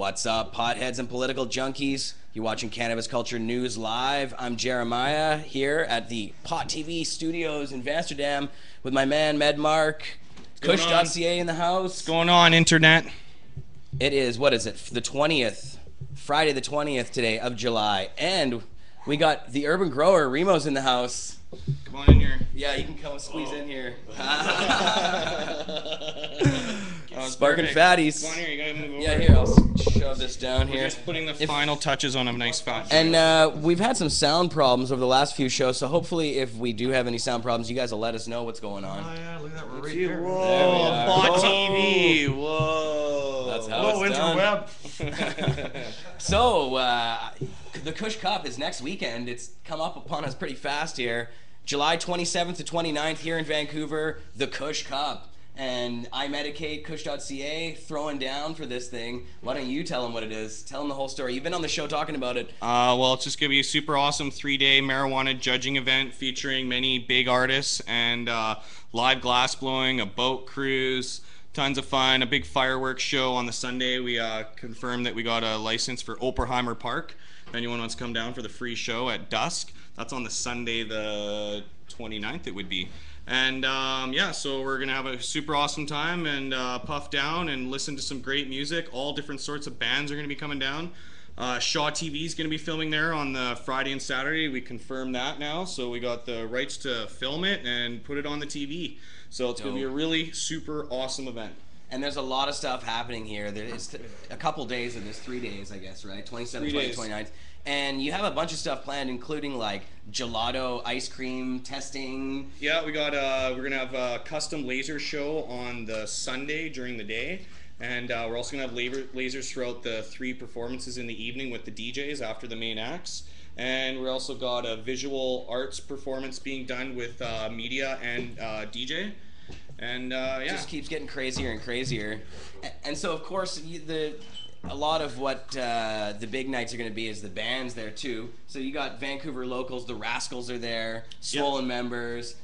What's up, potheads and political junkies? You're watching Cannabis Culture News Live. I'm Jeremiah here at the Pot TV studios in Amsterdam with my man, Mark Kush.ca in the house. What's going on, internet? It is, what is it, the 20th, Friday the 20th today of July. And we got the Urban Grower, Remo's in the house. Come on in here. Yeah, you can come squeeze in here. Sparking fatties. Come on here, you gotta move over. Yeah, here, I'll shove this down here. We're just putting the final touches on a nice fat. And we've had some sound problems over the last few shows, so hopefully if we do have any sound problems, you guys will let us know what's going on. Oh yeah, look at that, we're right here. Whoa, Pot TV. Whoa. That's how it's done. Interweb. So, the Cush Cup is next weekend. It's come up upon us pretty fast here. July 27th to 29th here in Vancouver, the Cush Cup. And I Medicate, Kush.ca, throwing down for this thing. Why don't you tell them what it is? Tell them the whole story. You've been on the show talking about it. Well, it's just going to be a super awesome 3-day marijuana judging event featuring many big artists and live glass blowing, a boat cruise, tons of fun, a big fireworks show on the Sunday. We confirmed that we got a license for Oppenheimer Park. If anyone wants to come down for the free show at dusk, that's on the Sunday the 29th it would be. And yeah, so we're going to have a super awesome time and puff down and listen to some great music. All different sorts of bands are going to be coming down. Shaw TV is going to be filming there on the Friday and Saturday. We confirmed that now. So we got the rights to film it and put it on the TV. So it's going to be a really super awesome event. And there's a lot of stuff happening here. There's a couple days of this, 3 days, I guess, right? 27th, 28th, 29th. And you have a bunch of stuff planned, including like gelato, ice cream testing. Yeah, we got we're gonna have a custom laser show on the Sunday during the day, and we're also gonna have lasers throughout the 3 performances in the evening with the DJs after the main acts. And we also got a visual arts performance being done with media and DJ. And yeah, it just keeps getting crazier and crazier. And so, of course, a lot of what the big nights are going to be is the bands there too. So you got Vancouver locals, the Rascals are there, Swollen members,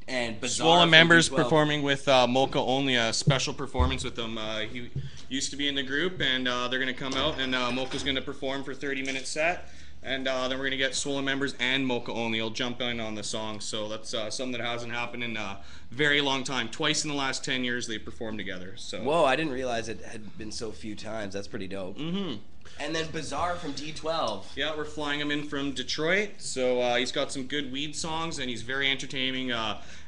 and Bizarre. Swollen members performing with Mocha Only, a special performance with them. He used to be in the group, and they're going to come out, and Mocha's going to perform for a 30-minute set. And then we're going to get Swollen members and Mocha Only. He'll jump in on the song. So that's something that hasn't happened in a very long time. Twice in the last 10 years they've performed together. So. Whoa, I didn't realize it had been so few times. That's pretty dope. Mm-hmm. And then Bizarre from D12. Yeah, we're flying him in from Detroit. So he's got some good weed songs, and he's very entertaining.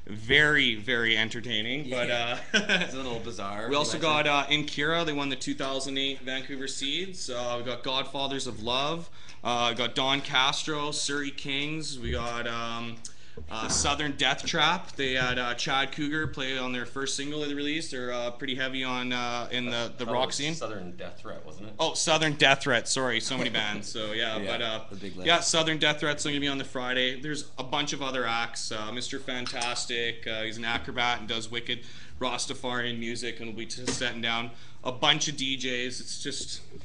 Very, very entertaining. Yeah. But it's a little bizarre. We also got Inkira. They won the 2008 Vancouver Seeds. We got Godfathers of Love. Got Don Castro, Surrey Kings. We got Southern Death Trap. They had Chad Cougar play on their first single they released. They're pretty heavy on in the rock scene. Southern Death Threat, wasn't it? Oh, Southern Death Threat. Sorry, so many bands. So yeah, but the big list. yeah, Southern Death Threat's going to be on the Friday. There's a bunch of other acts. Mr. Fantastic. He's an acrobat and does wicked Rastafarian music, and we'll be just setting down a bunch of DJs. It's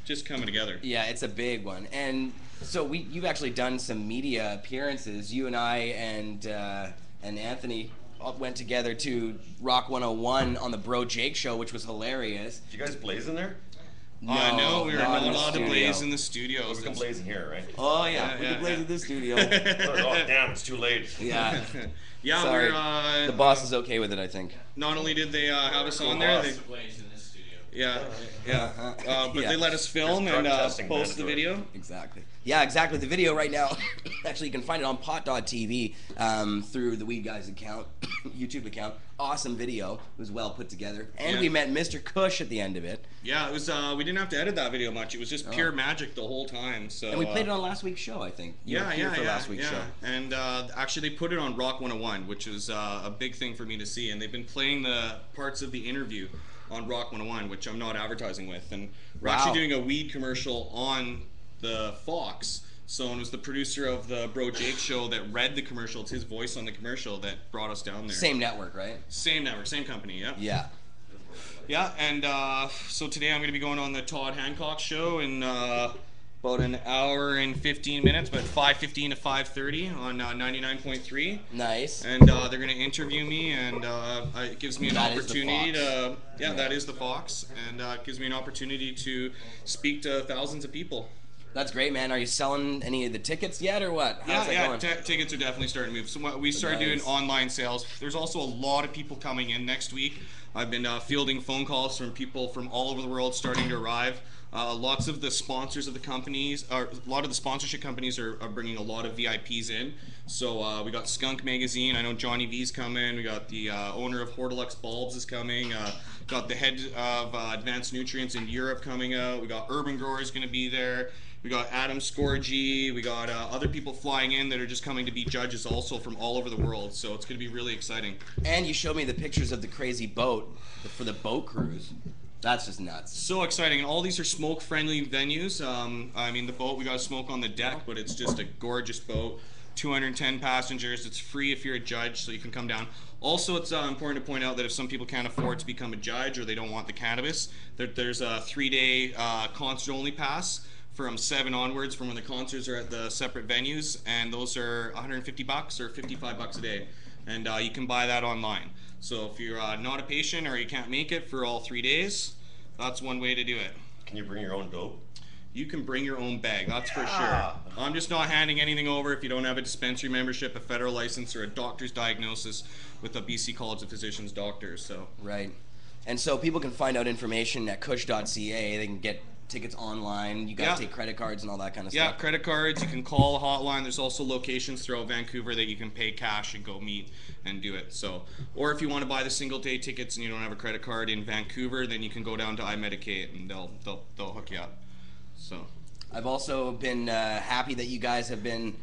just coming together. Yeah, it's a big one. And so you've actually done some media appearances. You and I and Anthony went together to Rock 101 on the Bro Jake show, which was hilarious. Did you guys blaze in there? No, we were not allowed to blaze in the studio. We can blaze in here, right? Oh yeah, we can blaze in this studio. Oh damn, it's too late. Yeah. Yeah, sorry. we're the boss is okay with it, I think. Not only did they have us on there, they but they let us film and post the video. Exactly. Yeah, exactly. The video right now, actually, you can find it on pot.tv through the TheWeedGuy's account, YouTube account. Awesome video. It was well put together. And we met Mr. Kush at the end of it. Yeah, it was. We didn't have to edit that video much. It was just pure magic the whole time. So. And we played it on last week's show, I think. Last week's show. And actually, they put it on Rock 101, which is a big thing for me to see. And they've been playing the parts of the interview on Rock 101, which I'm not advertising with. And we're actually doing a weed commercial on the Fox. So it was the producer of the Bro Jake show that read the commercial. It's his voice on the commercial that brought us down there. Same network, right? Same network, same company, yeah. Yeah. Yeah, and so today I'm going to be going on the Todd Hancock show in about an hour and 15 minutes, about 5:15 to 5:30 on 99.3. Nice. And they're going to interview me, and it gives me an That is the opportunity Fox. to, that is the Fox, and it gives me an opportunity to speak to thousands of people. That's great, man. Are you selling any of the tickets yet, or what? How's that going? Tickets are definitely starting to move. So we started doing online sales. There's also a lot of people coming in next week. I've been fielding phone calls from people from all over the world starting to arrive. Lots of the sponsors of the companies, or a lot of the sponsorship companies are bringing a lot of VIPs in. So we got Skunk Magazine. I know Johnny V's coming. We got the owner of Hortilux Bulbs is coming. Got the head of Advanced Nutrients in Europe coming out. We got Urban Growers going to be there. We got Adam Scorgi. We got other people flying in that are just coming to be judges also from all over the world. So it's going to be really exciting. And you showed me the pictures of the crazy boat for the boat cruise. That's just nuts. So exciting. And all these are smoke-friendly venues. I mean, the boat, we got smoke on the deck, but it's just a gorgeous boat. 210 passengers. It's free if you're a judge, so you can come down. Also, it's important to point out that if some people can't afford to become a judge or they don't want the cannabis, there's a 3-day concert-only pass from 7 onwards from when the concerts are at the separate venues, and those are $150 or $55 a day, and you can buy that online. So if you're not a patient or you can't make it for all 3 days, that's one way to do it. Can you bring your own dope? You can bring your own bag, that's for sure. I'm just not handing anything over if you don't have a dispensary membership, a federal license, or a doctor's diagnosis with a BC College of Physicians doctor. So Right. And so people can find out information at kush.ca. They can get tickets online. You guys take credit cards and all that kind of stuff. Yeah, credit cards. You can call a hotline. There's also locations throughout Vancouver that you can pay cash and go meet and do it. So, or if you want to buy the single day tickets and you don't have a credit card in Vancouver, then you can go down to iMedicate and they'll hook you up. So, I've also been happy that you guys have been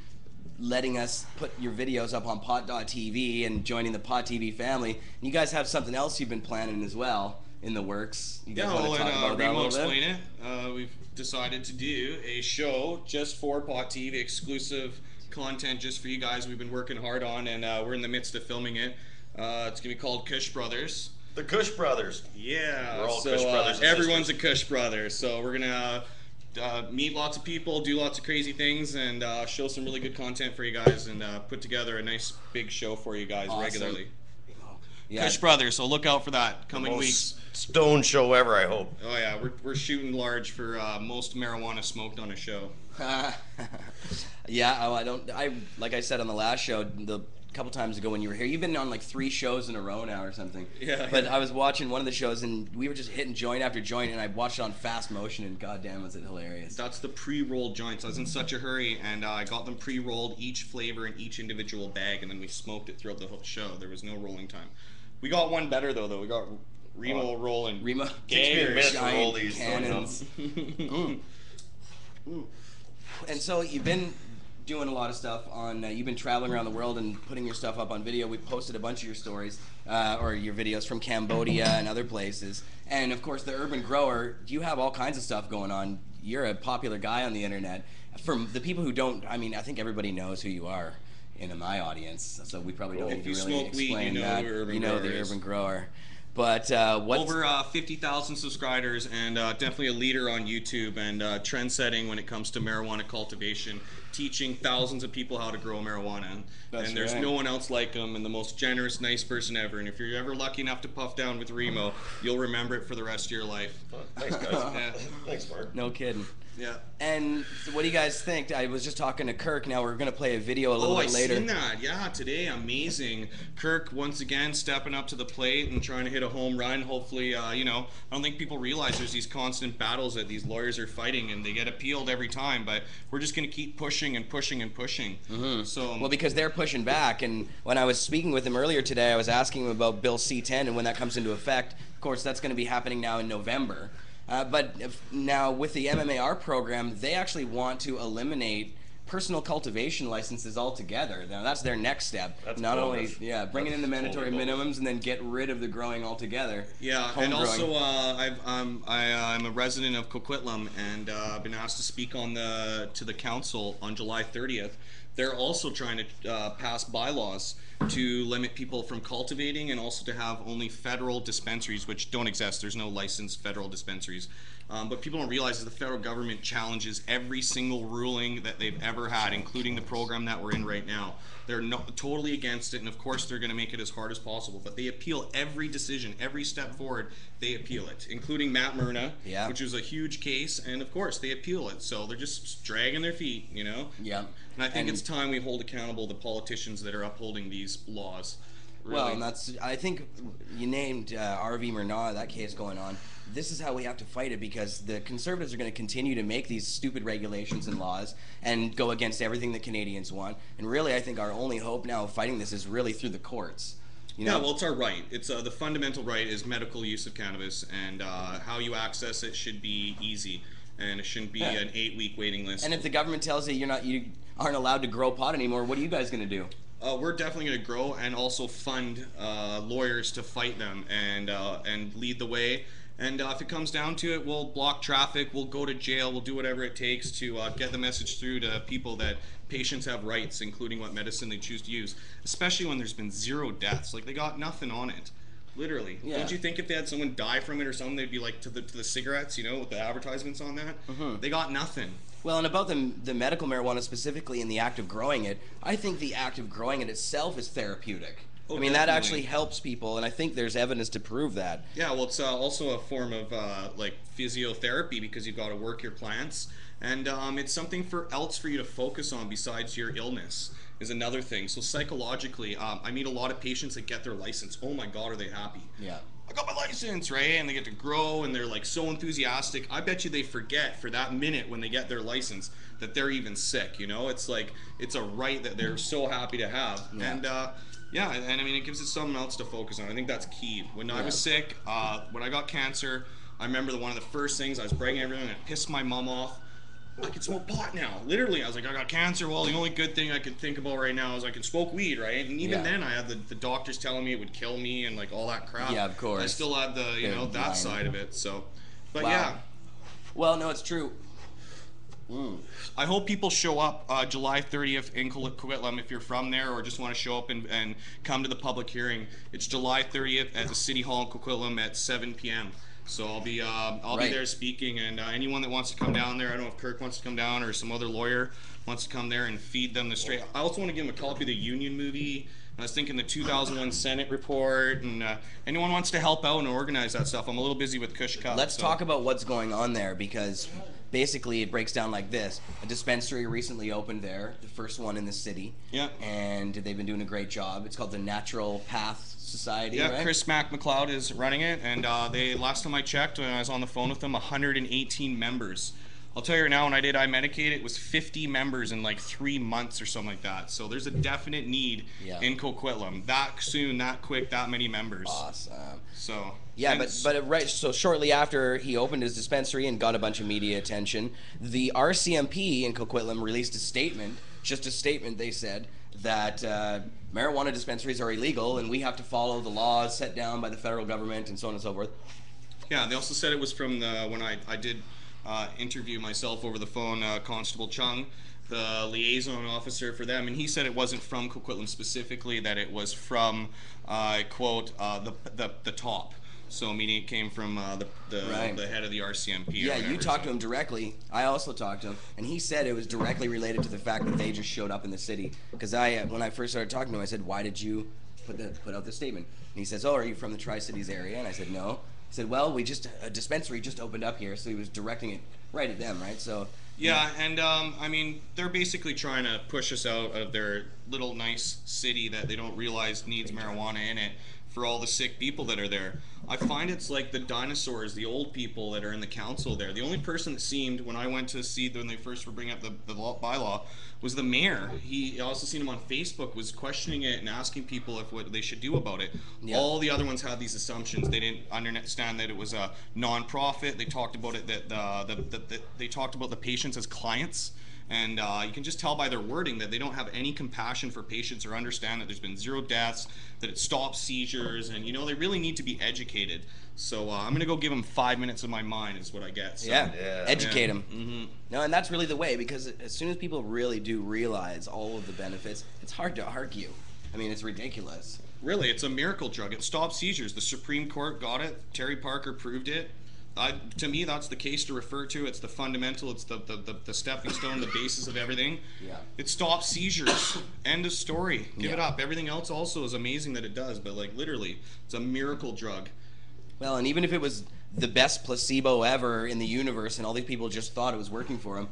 letting us put your videos up on pot.tv and joining the Pot TV family. And you guys have something else you've been planning as well in the works. You guys want to talk about that a little bit? Explain it. We've decided to do a show just for Pot TV, exclusive content just for you guys. We've been working hard on, and we're in the midst of filming it. It's gonna be called Kush Brothers. The Kush Brothers. Yeah. We're all Kush Brothers. And Everyone's sisters. a Kush brother. So we're gonna meet lots of people, do lots of crazy things, and show some really good content for you guys, and put together a nice big show for you guys regularly. Yeah. Kush Brothers, so look out for that coming weeks. Stone show ever, I hope. Oh yeah, we're shooting large for most marijuana smoked on a show. Yeah, like I said on the last show, the couple times ago when you were here, you've been on like 3 shows in a row now or something. Yeah. But I was watching one of the shows and we were just hitting joint after joint, and I watched it on fast motion, and goddamn was it hilarious. That's the pre-rolled joints. I was in such a hurry, and I got them pre-rolled, each flavor in each individual bag, and then we smoked it throughout the whole show. There was no rolling time. We got one better though. We got Remo rolling. Remo Takes me a minute to giant roll these cannons. And so you've been doing a lot of stuff on. You've been traveling around the world and putting your stuff up on video. We posted a bunch of your stories or your videos from Cambodia and other places. And of course, the Urban Grower. You have all kinds of stuff going on. You're a popular guy on the internet. For the people who don't, I mean, I think everybody knows who you are in my audience. So we probably don't need to really explain that. You know the Urban Grower. But what's over 50,000 subscribers, and definitely a leader on YouTube, and trend-setting when it comes to marijuana cultivation, teaching thousands of people how to grow marijuana. And there's no one else like him, and the most generous, nice person ever. And if you're ever lucky enough to puff down with Remo, you'll remember it for the rest of your life. Thanks, guys. Yeah. Thanks, Mark. No kidding. Yeah. And what do you guys think? I was just talking to Kirk. Now we're going to play a video a little bit later. Oh, I seen that. Yeah, today, amazing. Kirk, once again, stepping up to the plate and trying to hit a home run. Hopefully, you know, I don't think people realize there's these constant battles that these lawyers are fighting, and they get appealed every time. But we're just going to keep pushing and pushing and pushing. Mm-hmm. So, well, because they're pushing back. And when I was speaking with him earlier today, I was asking him about Bill C-10 and when that comes into effect. Of course, that's going to be happening now in November. But now with the MMAR program, they actually want to eliminate personal cultivation licenses altogether. Now that's their next step. That's not bonus. only bringing in the mandatory minimums and then get rid of the growing altogether. Yeah, and also I'm a resident of Coquitlam, and I've been asked to speak on to the council on July 30th. they're also trying to pass bylaws to limit people from cultivating, and also to have only federal dispensaries, which don't exist. There's no licensed federal dispensaries. But people don't realize that the federal government challenges every single ruling that they've ever had, including the program that we're in right now. They're totally against it, and of course they're going to make it as hard as possible. But they appeal every decision, every step forward, they appeal it, including Matt Myrna, which was a huge case, and of course they appeal it. So they're just dragging their feet, you know? Yeah. And I think it's time we hold accountable the politicians that are upholding these laws. Really. Well, and I think you named RV Myrna, that case going on. This is how we have to fight it, because the Conservatives are going to continue to make these stupid regulations and laws and go against everything that Canadians want. And really, I think our only hope now of fighting this is really through the courts. You know? Yeah, well, it's our right. It's the fundamental right is medical use of cannabis, and how you access it should be easy, and it shouldn't be an 8-week waiting list. And if the government tells you you aren't allowed to grow pot anymore, what are you guys going to do? We're definitely going to grow and also fund lawyers to fight them and lead the way. And if it comes down to it, we'll block traffic, we'll go to jail, we'll do whatever it takes to get the message through to people that patients have rights, including what medicine they choose to use, especially when there's been 0 deaths. Like, they got nothing on it, literally. Yeah. Don't you think if they had someone die from it or something, they'd be like to the cigarettes, you know, with the advertisements on that? They got nothing. Well, and about the medical marijuana specifically and the act of growing it, I think the act of growing it itself is therapeutic. I mean, that actually helps people, and I think there's evidence to prove that. Yeah, well, it's also a form of like physiotherapy, because you've got to work your plants, and it's something else for you to focus on besides your illness is another thing. So psychologically, I meet a lot of patients that get their license. Oh my God, are they happy? Yeah. I got my license, right? And they get to grow, and they're like so enthusiastic. I bet you they forget for that minute when they get their license that they're even sick, you know? It's like, it's a right that they're so happy to have. Yeah. And yeah, and I mean, it gives it something else to focus on. I think that's key. When I was sick, when I got cancer, I remember one of the first things, I was breaking everything, and it pissed my mom off. I can smoke pot now. Literally, I was like, I got cancer. Well, the only good thing I could think about right now is I can smoke weed, right? And even then, I had the doctors telling me it would kill me and like all that crap. Yeah, of course. I still had the, you know, that side of it. So, but Wow. yeah. Well, no, it's true. I hope people show up July 30th in Coquitlam if you're from there or just want to show up and come to the public hearing. It's July 30th at the City Hall in Coquitlam at 7 p.m. So I'll be there speaking, and anyone that wants to come down there, I don't know if Kirk wants to come down or some other lawyer wants to come there and feed them the straight. I also want to give them a copy of the Union movie. I was thinking the 2001 Senate report, and anyone wants to help out and organize that stuff. I'm a little busy with Cush Cup. Let's talk about what's going on there, because basically it breaks down like this. A dispensary recently opened there, the first one in the city. Yeah. And they've been doing a great job. It's called the Natural Path Society, Yeah, right? Chris McLeod is running it, and they last time I checked when I was on the phone with them, 118 members. I'll tell you right now, when I did iMedicate, it was 50 members in like 3 months or something like that. So there's a definite need in Coquitlam. That soon, that quick, that many members. Awesome. So yeah, but right. So shortly after he opened his dispensary and got a bunch of media attention, the RCMP in Coquitlam released a statement. Just a statement. They said that marijuana dispensaries are illegal and we have to follow the laws set down by the federal government and so on and so forth. Yeah, they also said it was from when I did interview myself over the phone, Constable Chung, the liaison officer for them, and he said it wasn't from Coquitlam specifically, that it was from, quote, the top. So meaning it came from the head of the RCMP. Yeah, you talked to him directly. I also talked to him, and he said it was directly related to the fact that they just showed up in the city. Because when I first started talking to him, I said, "Why did you put out this statement?" And he says, "Oh, are you from the Tri-Cities area?" And I said, "No." He said, "Well, a dispensary just opened up here," so he was directing it right at them, right? So. Yeah, and I mean, they're basically trying to push us out of their little nice city that they don't realize needs marijuana in it for all the sick people that are there. I find it's like the dinosaurs, the old people that are in the council there. The only person that seemed, when I went to see when they first were bringing up the bylaw, was the mayor. He also seen him on Facebook, was questioning it and asking people what they should do about it. Yeah. All the other ones had these assumptions. They didn't understand that it was a non-profit. They talked about it they talked about the patients as clients. And you can just tell by their wording that they don't have any compassion for patients or understand that there's been 0 deaths, that it stops seizures, and they really need to be educated. So I'm gonna go give them 5 minutes of my mind is what I get. So, Educate them. Mm-hmm. No, and that's really the way, because as soon as people really do realize all of the benefits, it's hard to argue. I mean, it's ridiculous. Really, it's a miracle drug. It stops seizures. The Supreme Court got it. Terry Parker proved it. To me, that's the case to refer to. It's the fundamental. It's the stepping stone, the basis of everything. Yeah. It stops seizures. End of story. Give it up. Everything else also is amazing that it does, but like literally, it's a miracle drug. Well, and even if it was the best placebo ever in the universe and all these people just thought it was working for them,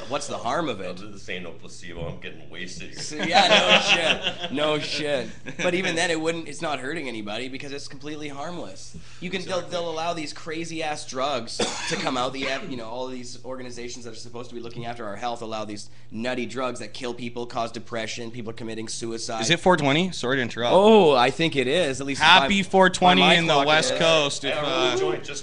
what's the harm of it? This ain't no placebo. I'm getting wasted here. So, yeah, no shit. But even then, it's not hurting anybody because it's completely harmless. They'll allow these crazy ass drugs to come out. All of these organizations that are supposed to be looking after our health allow these nutty drugs that kill people, cause depression, people committing suicide. Is it 420? Sorry to interrupt. Oh, I think it is. At least happy 420 in the West Coast.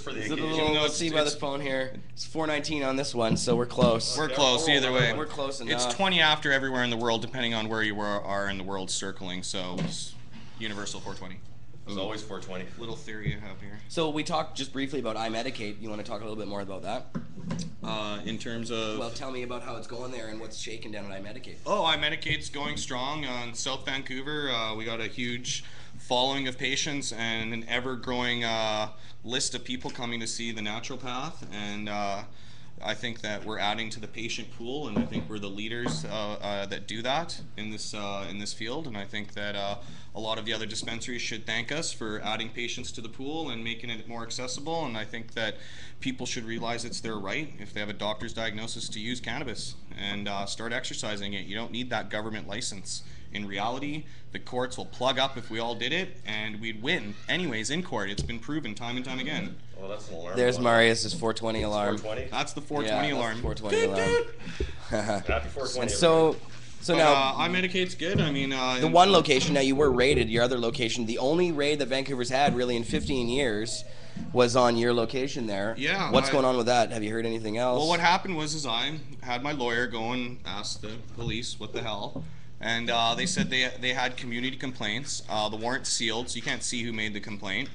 Just for the occasion. Let's see by the phone here. It's 419 on this one, so we're close. We're close either way. We're close enough. It's 20 after everywhere in the world, depending on where you are in the world circling. So it's universal 420. It's always 420. Little theory I have here. So we talked just briefly about iMedicate. You want to talk a little bit more about that? In terms of... Well, tell me about how it's going there and what's shaking down at iMedicate. Oh, iMedicate's going strong. In South Vancouver, we got a huge following of patients and an ever-growing list of people coming to see the naturopath. And I think that we're adding to the patient pool, and I think we're the leaders that do that in this field. And I think that a lot of the other dispensaries should thank us for adding patients to the pool and making it more accessible. And I think that people should realize it's their right, if they have a doctor's diagnosis, to use cannabis and start exercising it. You don't need that government license. In reality, the courts will plug up if we all did it, and we'd win anyways in court. It's been proven time and time again. Well, that's an alarm. There's Marius's 420 alarm. 420? That's the 420 alarm. 420 alarm. Happy 420. And so now iMedicate's good. I mean, the one location, now you were raided, your other location, the only raid that Vancouver's had really in 15 years was on your location there. Yeah. What's going on with that? Have you heard anything else? Well, what happened was I had my lawyer go and ask the police what the hell. And they said they had community complaints. The warrant's sealed, so you can't see who made the complaint.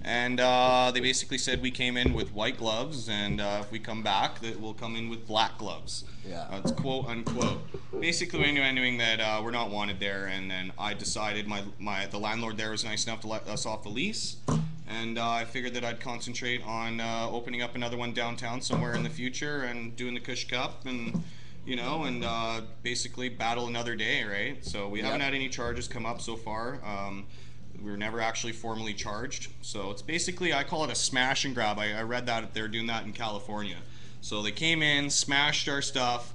And they basically said we came in with white gloves, and if we come back, that we'll come in with black gloves. Yeah. It's quote unquote. Basically, insinuating that we're not wanted there. And then I decided the landlord there was nice enough to let us off the lease. And I figured that I'd concentrate on opening up another one downtown somewhere in the future and doing the Cush Cup and basically battle another day, right? So we haven't had any charges come up so far. We were never actually formally charged. So it's basically, I call it a smash and grab. I read that they're doing that in California. So they came in, smashed our stuff,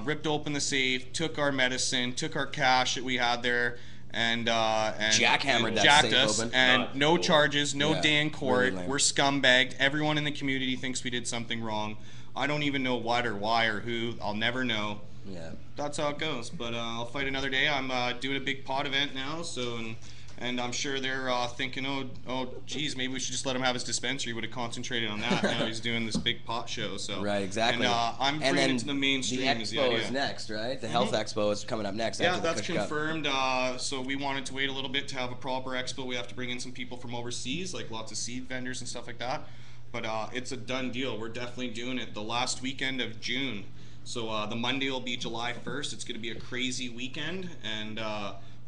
ripped open the safe, took our medicine, took our cash that we had there, and jackhammered that jacked safe us, open. and Not no cool. charges, no day in court. really lame. We're scumbagged. Everyone in the community thinks we did something wrong. I don't even know what or why or who. I'll never know. Yeah. That's how it goes. But I'll fight another day. I'm doing a big pot event now, and I'm sure they're thinking, oh, geez, maybe we should just let him have his dispensary. Would have concentrated on that. Now he's doing this big pot show. So Right, exactly. And I'm bringing it to the mainstream. The is the expo idea. is next, right? The health expo is coming up next. Yeah, after the that's Cush Cup. confirmed. So we wanted to wait a little bit to have a proper expo. We have to bring in some people from overseas, like lots of seed vendors and stuff like that. But it's a done deal. We're definitely doing it the last weekend of June. So the Monday will be July 1st. It's going to be a crazy weekend, and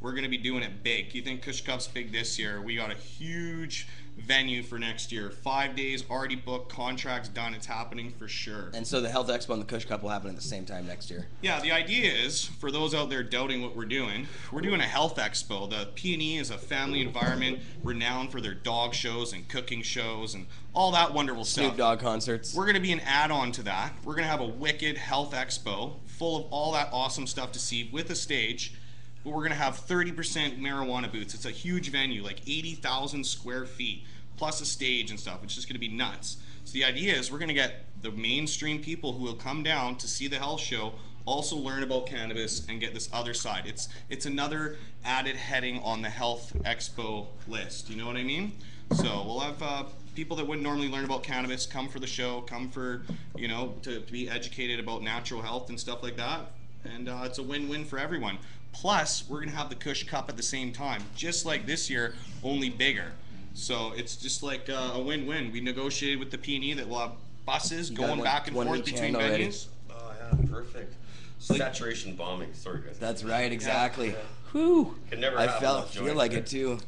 we're going to be doing it big. You think Cush Cup's big this year? We got a huge venue for next year. 5 days already booked, contracts done. It's happening for sure. And so the health expo and the Cush Cup will happen at the same time next year. Yeah, the idea is, for those out there doubting what we're doing a health expo. The P&E is a family environment renowned for their dog shows and cooking shows and all that wonderful stuff. Snoop Dogg concerts. We're going to be an add-on to that. We're going to have a wicked health expo full of all that awesome stuff to see with a stage. But we're going to have 30% marijuana booths. It's a huge venue, like 80,000 square feet, plus a stage and stuff. It's just going to be nuts. So the idea is we're going to get the mainstream people who will come down to see the health show also learn about cannabis and get this other side. It's another added heading on the health expo list. You know what I mean? So we'll have people that wouldn't normally learn about cannabis come for the show, come for, you know, to be educated about natural health and stuff like that. And it's a win-win for everyone. Plus, we're gonna have the Cush Cup at the same time, just like this year, only bigger. So it's just like a win-win. We negotiated with the P&E that we'll have buses going back and forth between venues. Oh yeah, perfect. Saturation bombing. Sorry guys. That's right, exactly. Yeah. Whew. Can never I feel like it too.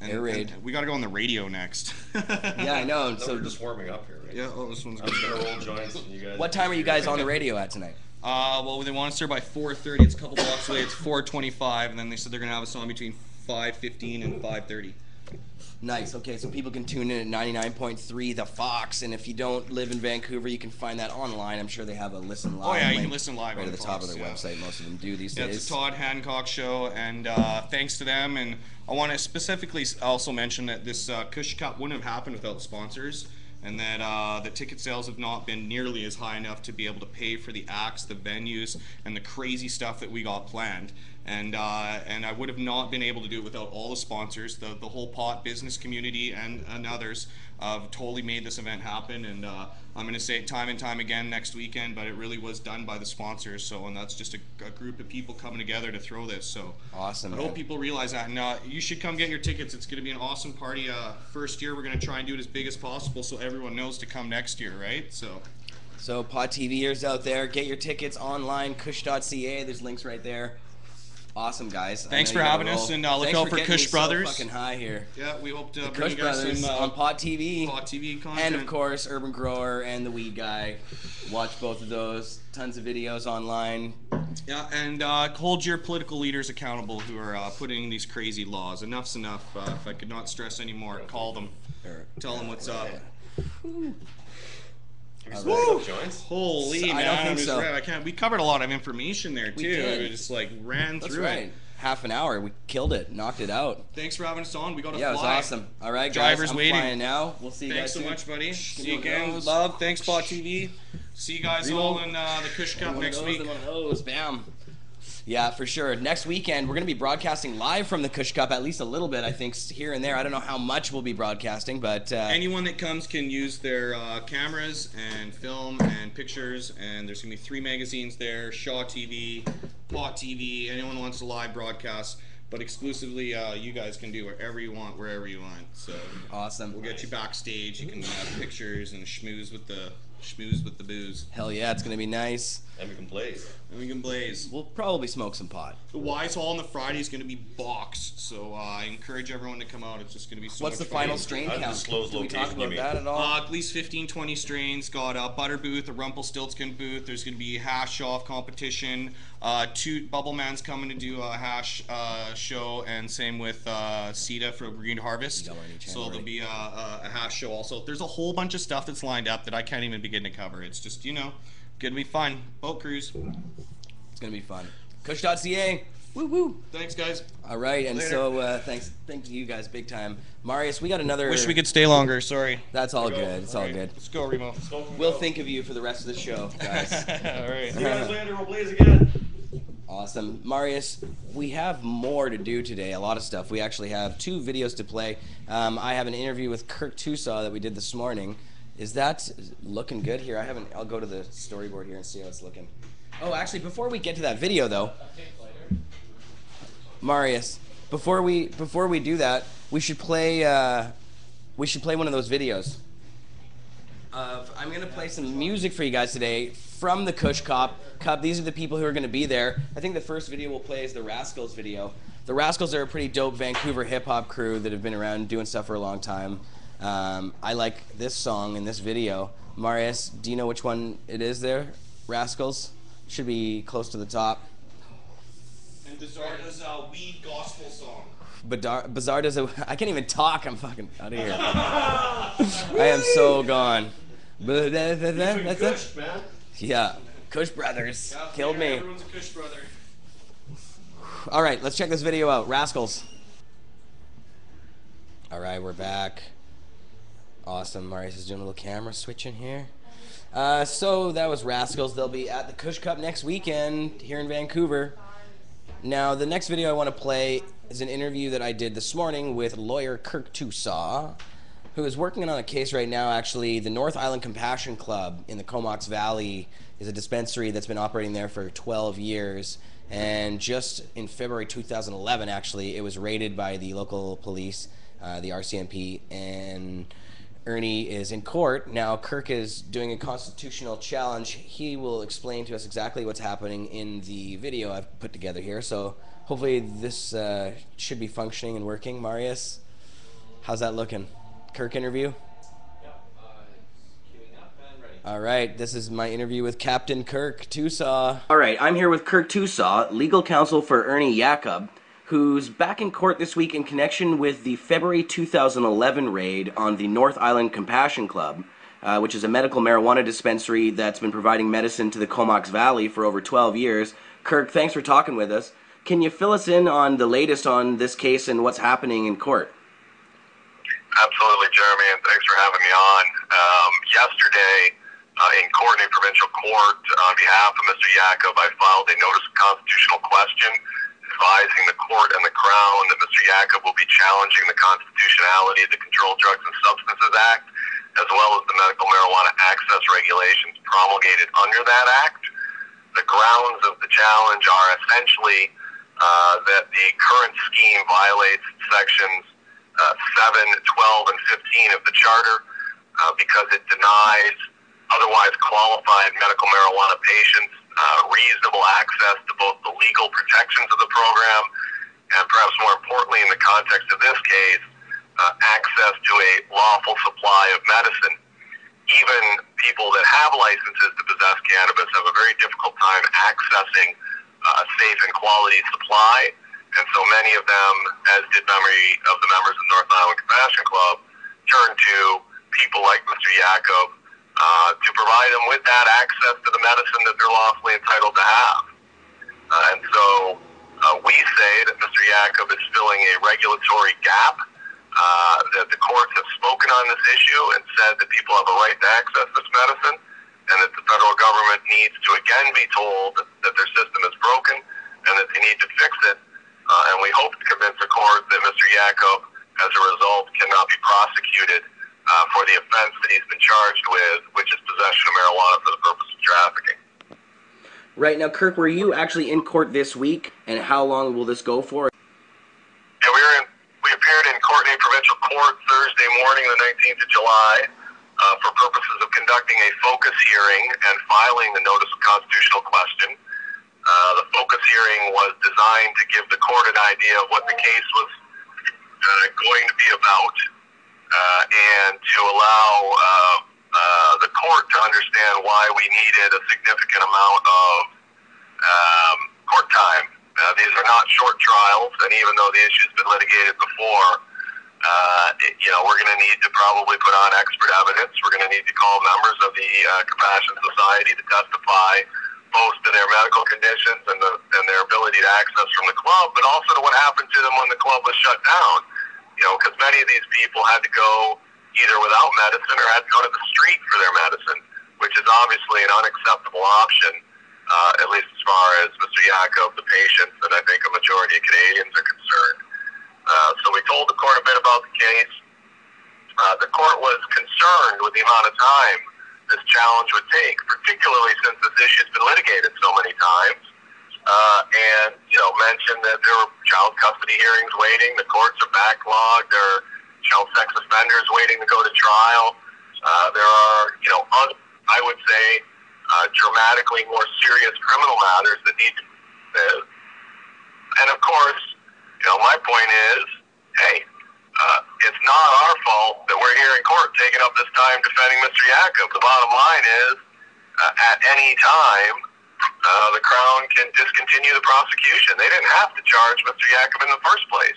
Air raid. And we got to go on the radio next. Yeah, I know. So we're just warming up here, right? Yeah. Oh, this one's good. I'm gonna roll joints. And you guys. What time are you guys on the radio at tonight? Well, they want us there by 4:30. It's a couple blocks away. It's 4:25, and then they said they're gonna have us on between 5:15 and 5:30. Nice. Okay, so people can tune in at 99.3 The Fox, and if you don't live in Vancouver, you can find that online. I'm sure they have a listen live. Oh yeah, you link can listen live right on at the top of their website. Most of them do these days. It's a Todd Hancock show, and thanks to them. And I want to specifically also mention that this Cush Cup wouldn't have happened without sponsors, and that the ticket sales have not been nearly as high enough to be able to pay for the acts, the venues, and the crazy stuff that we got planned. And I would have not been able to do it without all the sponsors, the whole pot business community and others totally made this event happen. And I'm going to say it time and time again next weekend, but it really was done by the sponsors. So, and that's just a group of people coming together to throw this. So awesome. I hope people realize that. And you should come get your tickets. It's going to be an awesome party. First year, we're going to try and do it as big as possible so everyone knows to come next year, right? So Pod TVers out there, get your tickets online, kush.ca. There's links right there. Awesome, guys. Thanks for having us, and look out for Kush Brothers. So fucking high here. Yeah, we hope to bring you guys some on Pod TV. Pod TV content. And of course, Urban Grower and TheWeedGuy. Watch both of those. Tons of videos online. Yeah, and hold your political leaders accountable who are putting these crazy laws. Enough's enough. If I could not stress anymore, call them. Tell them what's up. Holy man, I don't think so. I can't. We covered a lot of information there too. We just like ran through it. Half an hour, we killed it, knocked it out. Thanks for having us on. We got to fly. Yeah, it was awesome. All right, guys, Drivers I'm waiting. flying now. We'll see you guys soon. Thanks so much, buddy. See you again. Love. Thanks, Pod TV. See you guys all in the Cush Cup next week. Bam. Yeah, for sure. Next weekend, we're going to be broadcasting live from the Cush Cup, at least a little bit, I think, here and there. I don't know how much we'll be broadcasting, but... anyone that comes can use their cameras and film and pictures, and there's going to be 3 magazines there, Shaw TV, Pot TV, anyone wants a live broadcast, but exclusively you guys can do wherever you want, wherever you want. So awesome. We'll get you backstage. You can have pictures and schmooze with the booze. Hell yeah, it's gonna be nice. And we can blaze. We'll probably smoke some pot. The Wise Hall on the Friday is gonna be boxed, so I encourage everyone to come out. It's just gonna be so much fun. What's the final strain count? Did we talk about that at all? At least 15, 20 strains. Got a butter booth, a Rumpelstiltskin booth. There's gonna be a hash off competition. Bubble Man's coming to do a hash show, and same with Sita for Green Harvest. So there'll be a hash show also. There's a whole bunch of stuff that's lined up that I can't even begin to cover. It's just, gonna be fun. Boat cruise. It's gonna be fun. Kush.ca. Woo woo. Thanks, guys. All right, and so thank you guys big time. Marius, we got another. Wish we could stay longer. Sorry. That's all good. It's all good. Let's go, Remo. We'll think of you for the rest of the show, guys. All right. See you guys later. We'll blaze again. Awesome. Marius, we have more to do today, a lot of stuff. We actually have 2 videos to play. I have an interview with Kirk Tousaw that we did this morning. Is that looking good here? I'll go to the storyboard here and see how it's looking. Oh, actually, before we get to that video, though, Marius, before we do that, we should play one of those videos. I'm gonna play some music for you guys today from the Cush Cup. These are the people who are gonna be there. I think the first video we'll play is the Rascals video. The Rascals are a pretty dope Vancouver hip hop crew that have been around doing stuff for a long time. I like this song and this video. Marius, do you know which one it is there? Rascals? Should be close to the top. And Bizarda's weed gospel song. Bizarre does I can't even talk. I'm fucking out of here. I am so gone. That's Kush, man. Yeah. Kush Brothers. Killed me. Everyone's a Kush brother. All right, let's check this video out. Rascals. All right, we're back. Awesome. Marius is doing a little camera switching here. So that was Rascals. They'll be at the Cush Cup next weekend here in Vancouver. Now, the next video I want to play is an interview that I did this morning with lawyer Kirk Tousaw. who is working on a case right now. Actually, the North Island Compassion Club in the Comox Valley is a dispensary that's been operating there for 12 years. And just in February 2011, actually, it was raided by the local police, the RCMP, and Ernie is in court. Now, Kirk is doing a constitutional challenge. He will explain to us exactly what's happening in the video I've put together here. So hopefully this should be functioning and working. Marius, how's that looking? Kirk interview? All right, this is my interview with Captain Kirk Tousaw. All right, I'm here with Kirk Tousaw, legal counsel for Ernie Yacub, who's back in court this week in connection with the February 2011 raid on the North Island Compassion Club, which is a medical marijuana dispensary that's been providing medicine to the Comox Valley for over 12 years. Kirk, thanks for talking with us. Can you fill us in on the latest on this case and what's happening in court? Absolutely, Jeremy, and thanks for having me on. Yesterday, in court, in provincial court, on behalf of Mr. Yacub, I filed a notice of constitutional question advising the court and the Crown that Mr. Yacub will be challenging the constitutionality of the Controlled Drugs and Substances Act, as well as the medical marijuana access regulations promulgated under that act. The grounds of the challenge are essentially that the current scheme violates sections 7, 12, and 15 of the Charter because it denies otherwise qualified medical marijuana patients reasonable access to both the legal protections of the program and, perhaps more importantly in the context of this case, access to a lawful supply of medicine. Even people that have licenses to possess cannabis have a very difficult time accessing a safe and quality supply, and so many of them, as did many of the members of the North Island Compassion Club, turn to people like Mr. Yacub to provide them with that access to the medicine that they're lawfully entitled to have. And so we say that Mr. Yacub is filling a regulatory gap, that the courts have spoken on this issue and said that people have a right to access this medicine, and that the federal government needs to again be told that their system is broken and that they need to fix it. And we hope to convince the court that Mr. Yacub, as a result, cannot be prosecuted for the offense that he's been charged with, which is possession of marijuana for the purpose of trafficking. Right. Now, Kirk, were you actually in court this week, and how long will this go for? Yeah, we appeared in court in provincial court Thursday morning, the 19th of July, for purposes of conducting a focus hearing and filing the notice of constitutional question. The focus hearing was designed to give the court an idea of what the case was going to be about, and to allow the court to understand why we needed a significant amount of court time. These are not short trials, and even though the issue's been litigated before, we're going to need to probably put on expert evidence. We're going to need to call members of the Compassion Society to testify both to their medical conditions and their ability to access from the club, but also to what happened to them when the club was shut down. Because many of these people had to go either without medicine or had to go to the street for their medicine, which is obviously an unacceptable option, at least as far as Mr. Yacub, the patients, and I think a majority of Canadians are concerned. So we told the court a bit about the case. The court was concerned with the amount of time this challenge would take, particularly since this issue has been litigated so many times. And mentioned that there were child custody hearings waiting. The courts are backlogged. There are child sex offenders waiting to go to trial. There are, I would say, dramatically more serious criminal matters that need to be. And of course, my point is, hey, it's not our fault that we're here in court taking up this time defending Mr. Yacub. The bottom line is, at any time, the Crown can discontinue the prosecution. They didn't have to charge Mr. Yacub in the first place.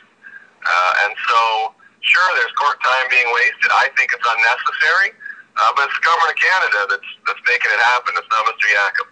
And so, sure, there's court time being wasted. I think it's unnecessary. But it's the government of Canada that's making it happen. It's not Mr. Yacub.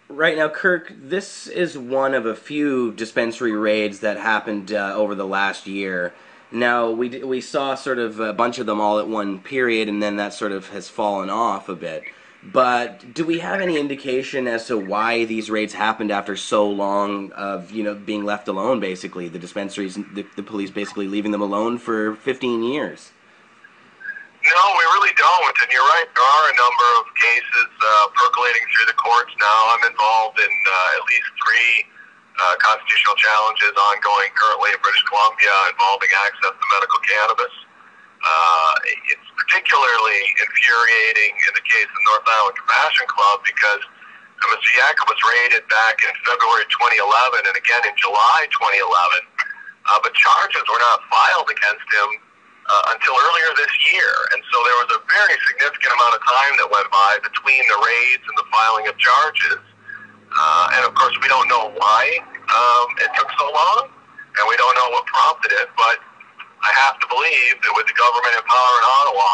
Right now, Kirk, this is one of a few dispensary raids that happened over the last year. Now, we saw sort of a bunch of them all at one period, and then that sort of has fallen off a bit. But do we have any indication as to why these raids happened after so long of, being left alone, basically? The dispensaries, the police basically leaving them alone for 15 years. No, we really don't. And you're right, there are a number of cases percolating through the courts now. I'm involved in at least 3 constitutional challenges ongoing currently in British Columbia involving access to medical cannabis. It's particularly infuriating in the case of North Island Compassion Club because Mr. Yacub was raided back in February 2011 and again in July 2011, but charges were not filed against him until earlier this year. And so there was a very significant amount of time that went by between the raids and the filing of charges. And of course, we don't know why it took so long, and we don't know what prompted it, but I have to believe that with the government in power in Ottawa,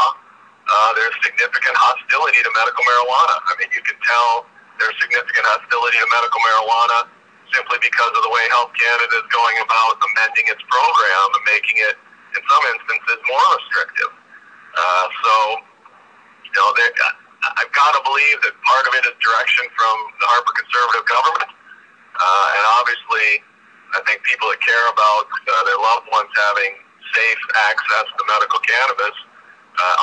there's significant hostility to medical marijuana. I mean, you can tell there's significant hostility to medical marijuana simply because of the way Health Canada is going about amending its program and making it, in some instances, more restrictive. I've got to believe that part of it is direction from the Harper Conservative government. And obviously, I think people that care about their loved ones having safe access to medical cannabis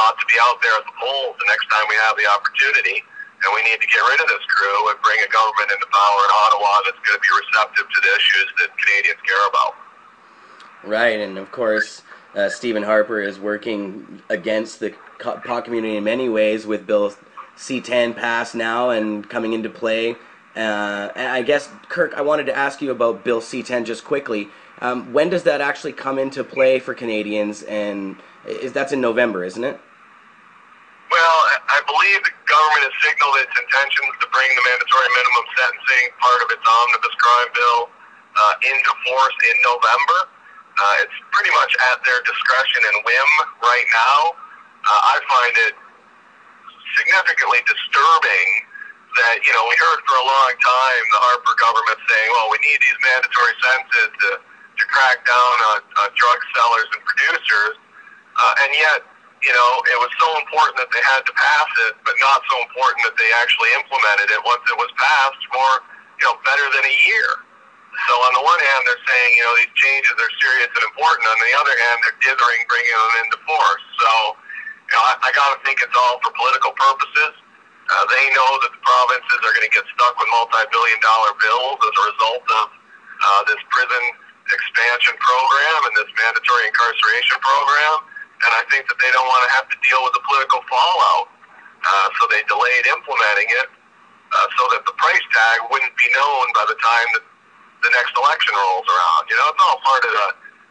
ought to be out there at the polls the next time we have the opportunity. And we need to get rid of this crew and bring a government into power in Ottawa that's going to be receptive to the issues that Canadians care about. Right, and of course, Stephen Harper is working against the pot community in many ways with Bill C-10 passed now and coming into play. And I guess, Kirk, I wanted to ask you about Bill C-10 just quickly. When does that actually come into play for Canadians? And that's in November, isn't it? Well, I believe the government has signaled its intentions to bring the mandatory minimum sentencing, part of its omnibus crime bill, into force in November. It's pretty much at their discretion and whim right now. I find it significantly disturbing that, we heard for a long time the Harper government saying, well, we need these mandatory sentences to crack down on drug sellers and producers. And yet, it was so important that they had to pass it, but not so important that they actually implemented it once it was passed for, better than a year. So on the one hand, they're saying, these changes are serious and important. On the other hand, they're dithering bringing them into force. So, I got to think it's all for political purposes. They know that the provinces are going to get stuck with multi-billion-dollar bills as a result of this prison expansion program and this mandatory incarceration program. And I think that they don't want to have to deal with the political fallout. So they delayed implementing it so that the price tag wouldn't be known by the time that the next election rolls around. It's all part of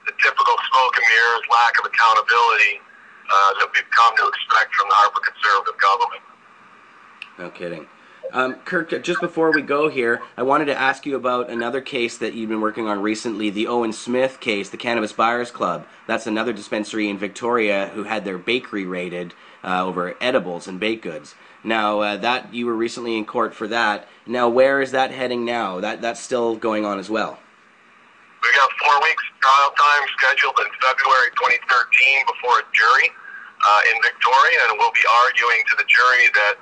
the typical smoke and mirrors, lack of accountability that we've come to expect from the Harper Conservative government. No kidding. Kirk, just before we go here, I wanted to ask you about another case that you've been working on recently, the Owen Smith case, the Cannabis Buyers Club. That's another dispensary in Victoria who had their bakery raided over edibles and baked goods. Now, that you were recently in court for that. Now, where is that heading now? That's still going on as well. We got 4 weeks trial time scheduled in February 2013 before a jury in Victoria, and we'll be arguing to the jury that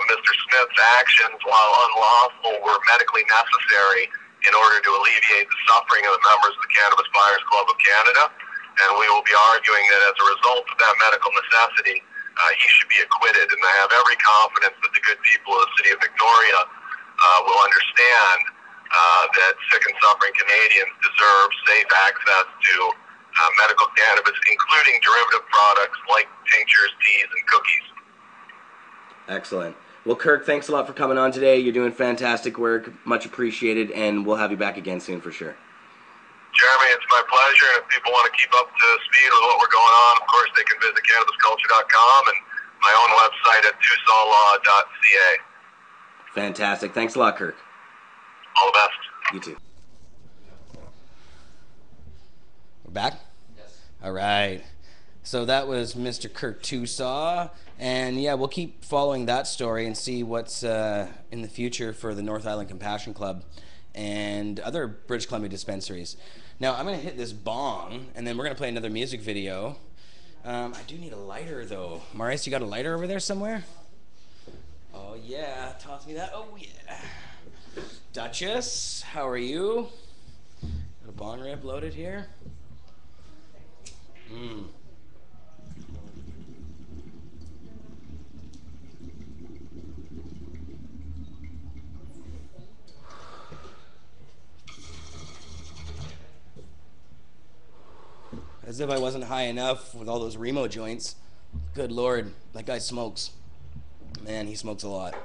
Mr. Smith's actions, while unlawful, were medically necessary in order to alleviate the suffering of the members of the Cannabis Buyers Club of Canada. And we will be arguing that as a result of that medical necessity, he should be acquitted. And I have every confidence that the good people of the city of Victoria will understand that sick and suffering Canadians deserve safe access to medical cannabis, including derivative products like tinctures, teas, and cookies. Excellent. Well, Kirk, thanks a lot for coming on today. You're doing fantastic work. Much appreciated, and we'll have you back again soon for sure. Jeremy, it's my pleasure. And if people want to keep up to speed with what we're going on, of course, they can visit cannabisculture.com and my own website at TousawLaw.ca. Fantastic. Thanks a lot, Kirk. All the best. You too. We're back? Yes. All right. So that was Mr. Kirk Tousaw. And yeah, we'll keep following that story and see what's in the future for the North Island Compassion Club and other British Columbia dispensaries. Now, I'm going to hit this bong, and then we're going to play another music video. I do need a lighter, though. Maurice, you got a lighter over there somewhere? Oh, yeah. Toss me that. Oh, yeah. Duchess, how are you? Got a bong rip loaded here. As if I wasn't high enough with all those Remo joints. Good Lord, that guy smokes. Man, he smokes a lot.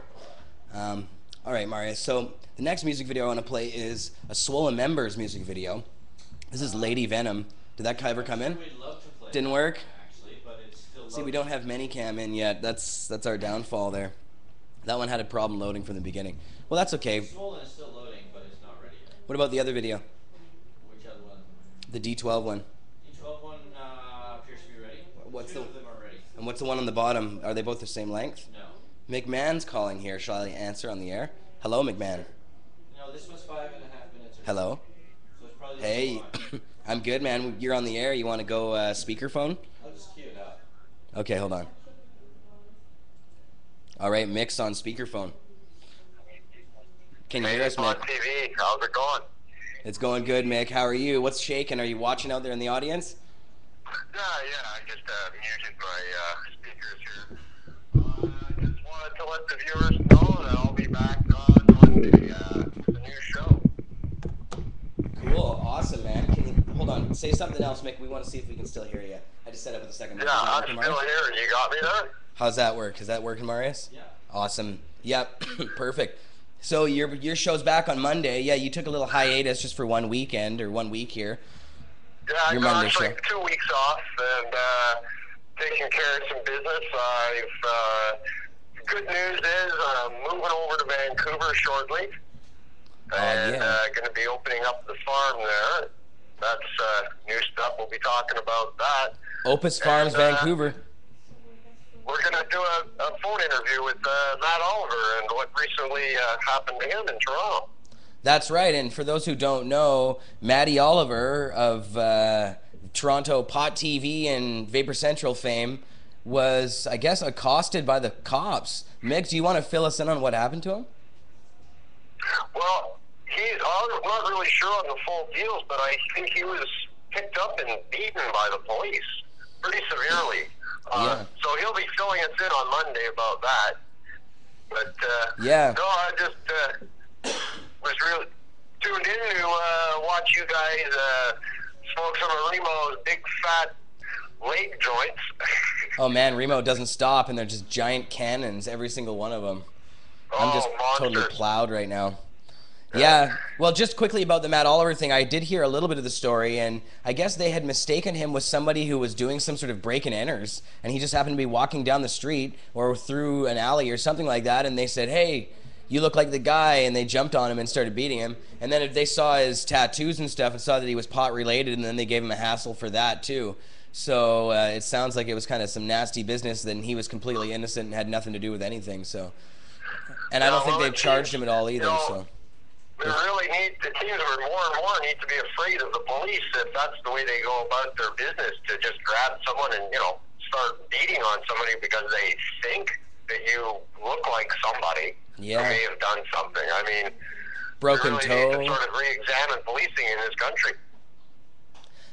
All right, Marius. So the next music video I want to play is a Swollen Members music video. This is Lady Venom. Did that ever come in? We'd love to play Didn't work? actually, but it's still See, we don't have Minicam in yet. That's our downfall there. That one had a problem loading from the beginning. Well, that's okay. Swollen is still loading, but it's not ready yet. What about the other video? Which other one? The D12 one. D12 one appears to be ready. What's Two the- of them are ready. And what's the one on the bottom? Are they both the same length? No. McMahon's calling here. Shall I answer on the air? Hello, McMahon. No, this one's 5.5 minutes. Or Hello. So it's probably the Hey, same one. I'm good, man. You're on the air. You want to go speakerphone? I'll just cue it up. Okay, hold on. All right, Mick's on speakerphone. Can you hear us, on Mick? TV. How's it going? It's going good, Mick. How are you? What's shaking? Are you watching out there in the audience? Yeah, I just muted my speakers here. I just wanted to let the viewers know that I'll be back on Monday with a new show. Cool, awesome, man. Can you hold on? Say something else, Mick. We want to see if we can still hear you. I just set up with a second. Yeah, I'm still here. You got me there? How's that work? Is that working, Marius? Yeah. Awesome. Yep. Perfect. So your show's back on Monday. Yeah, you took a little hiatus just for 1 weekend or 1 week here. Yeah, I Your got Monday actually show. 2 weeks off and taking care of some business. Good news is I'm moving over to Vancouver shortly. And yeah. going to be opening up the farm there. That's new stuff. We'll be talking about that. Opus Farms, And, Vancouver. We're going to do a phone interview with Matt Oliver and what recently happened to him in Toronto. That's right. And for those who don't know, Matty Oliver of Toronto Pot TV and Vapor Central fame was, I guess, accosted by the cops. Mick, do you want to fill us in on what happened to him? Well, I'm not really sure on the full deals, but I think he was picked up and beaten by the police pretty severely. Yeah. So he'll be filling us in on Monday about that. But Yeah. no, I just was really tuned in to watch you guys smoke some of Remo's big fat leg joints. Oh man, Remo doesn't stop, and they're just giant cannons, every single one of them. I'm just totally monsters. plowed right now. Yeah. Well, just quickly about the Matt Oliver thing, I did hear a little bit of the story, and I guess they had mistaken him with somebody who was doing some sort of break and enters, and he just happened to be walking down the street or through an alley or something like that, and they said, "Hey, you look like the guy," and they jumped on him and started beating him. And then if they saw his tattoos and stuff and saw that he was pot related, and then they gave him a hassle for that too. So it sounds like it was kind of some nasty business. Then he was completely innocent and had nothing to do with anything. So, and I don't think they've charged him at all either. So. We really need, the teams are more and more need to be afraid of the police if that's the way they go about their business, to just grab someone and, start beating on somebody because they think that you look like somebody who Yeah. may have done something. I mean, Broken we really toe. need to sort of re-examine policing in this country.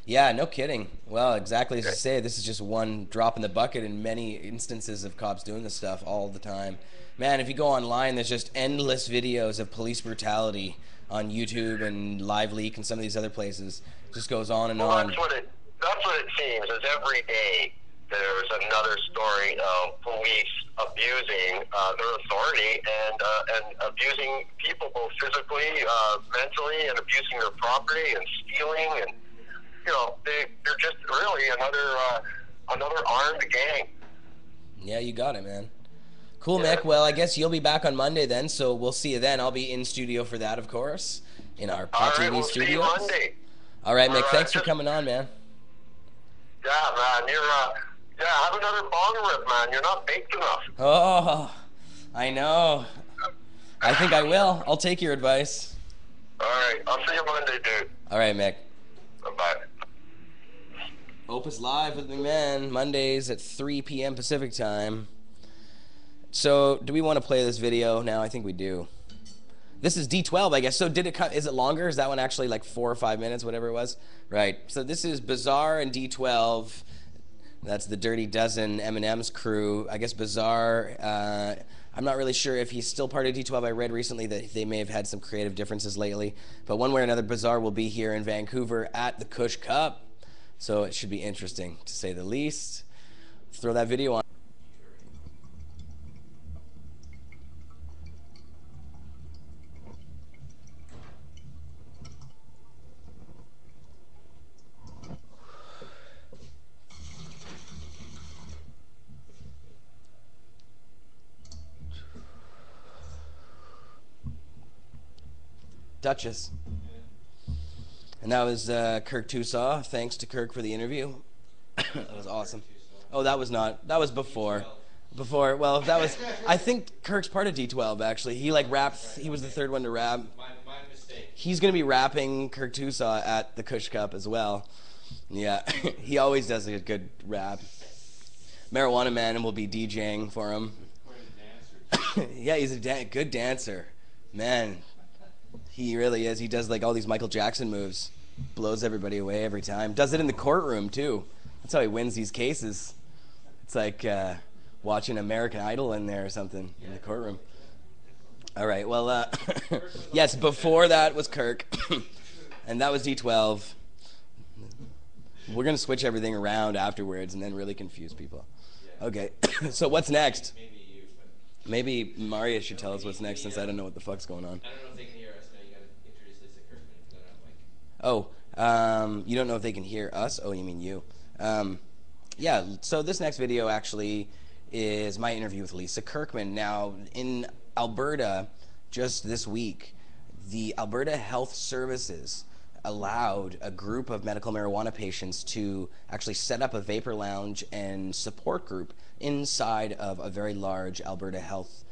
Yeah, no kidding. Well, exactly as you say, this is just one drop in the bucket in many instances of cops doing this stuff all the time. Man, if you go online, there's just endless videos of police brutality on YouTube and Live Leak and some of these other places. It just goes on and Well, on. that's what it seems, is every day there's another story of police abusing their authority and abusing people both physically, mentally, and abusing their property and stealing, and they're just really another armed gang. Yeah, you got it, man. Cool, Mick. Well, I guess you'll be back on Monday then, so we'll see you then. I'll be in studio for that, of course, in our All Pot right, TV we'll studios. see you Monday. All right, Mick. All right, Thanks for just- coming on, man. Yeah, man, have another bong rip, man. You're not baked enough. Oh, I know. I think I will. I'll take your advice. All right, I'll see you Monday, dude. All right, Mick. Bye. Opus Live with McMahon, Mondays at 3 p.m. Pacific time. So, do we want to play this video now? I think we do. This is D12, I guess. So, is it longer? Is that one actually like 4 or 5 minutes, whatever it was? Right. So, this is Bizarre and D12. That's the Dirty Dozen M&M's crew. I guess Bizarre, I'm not really sure if he's still part of D12. I read recently that they may have had some creative differences lately. But one way or another, Bizarre will be here in Vancouver at the Cush Cup. So it should be interesting, to say the least. Throw that video on. Duchess. And that was Kirk Tousaw. Thanks to Kirk for the interview. That was awesome. Oh, that was not. That was before. Before. Well, that was. I think Kirk's part of D12 actually. He like rapped. He was the third one to rap. My mistake. He's gonna be rapping Kirk Tousaw at the Cush Cup as well. Yeah, he always does a good rap. Marijuana Man will be DJing for him. Yeah, he's a good dancer. Man, he really is. He does like all these Michael Jackson moves. Blows everybody away every time. Does it in the courtroom too. That's how he wins these cases. It's like watching American Idol in there or something in the courtroom. All right, well, yes, before that was Kirk, and that was D12. We're going to switch everything around afterwards and then really confuse people. Okay, so what's next? Maybe Maria should tell us what's next since I don't know what the fuck's going on. I don't know if they can hear us. No, you gotta introduce Lisa Kirkman if you don't have mic. Oh, you don't know if they can hear us? Oh, you mean you. Yeah, so this next video actually is my interview with Lisa Kirkman. Now, in Alberta, just this week, the Alberta Health Services allowed a group of medical marijuana patients to actually set up a vapor lounge and support group inside of a very large Alberta Health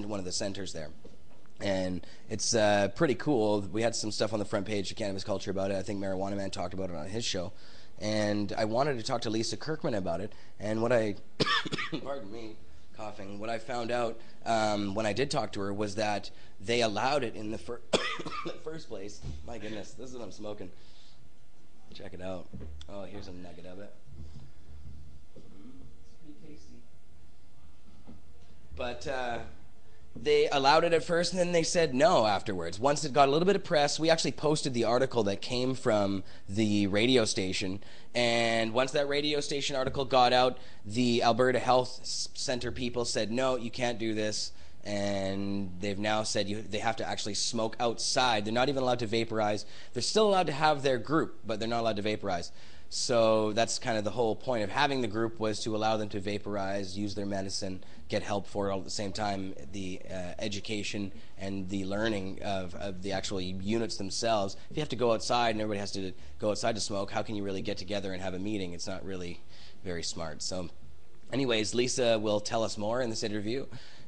one of the centers there. And it's pretty cool. We had some stuff on the front page of Cannabis Culture about it. I think Marijuana Man talked about it on his show. And I wanted to talk to Lisa Kirkman about it. And what I, pardon me, coughing, what I found out when I did talk to her was that they allowed it in the first place. My goodness, this is what I'm smoking. Check it out. Oh, here's a nugget of it. It's pretty tasty. But they allowed it at first, and then they said no afterwards. Once it got a little bit of press, we actually posted the article that came from the radio station. And once that radio station article got out, the Alberta Health Centre people said, no, you can't do this. And they've now said they have to actually smoke outside. They're not even allowed to vaporize. They're still allowed to have their group, but they're not allowed to vaporize. So that's kind of the whole point of having the group, was to allow them to vaporize, use their medicine, get help for it all at the same time. The education and the learning of the actual units themselves. If you have to go outside and everybody has to go outside to smoke, how can you really get together and have a meeting? It's not really very smart. So anyways, Lisa will tell us more in this interview.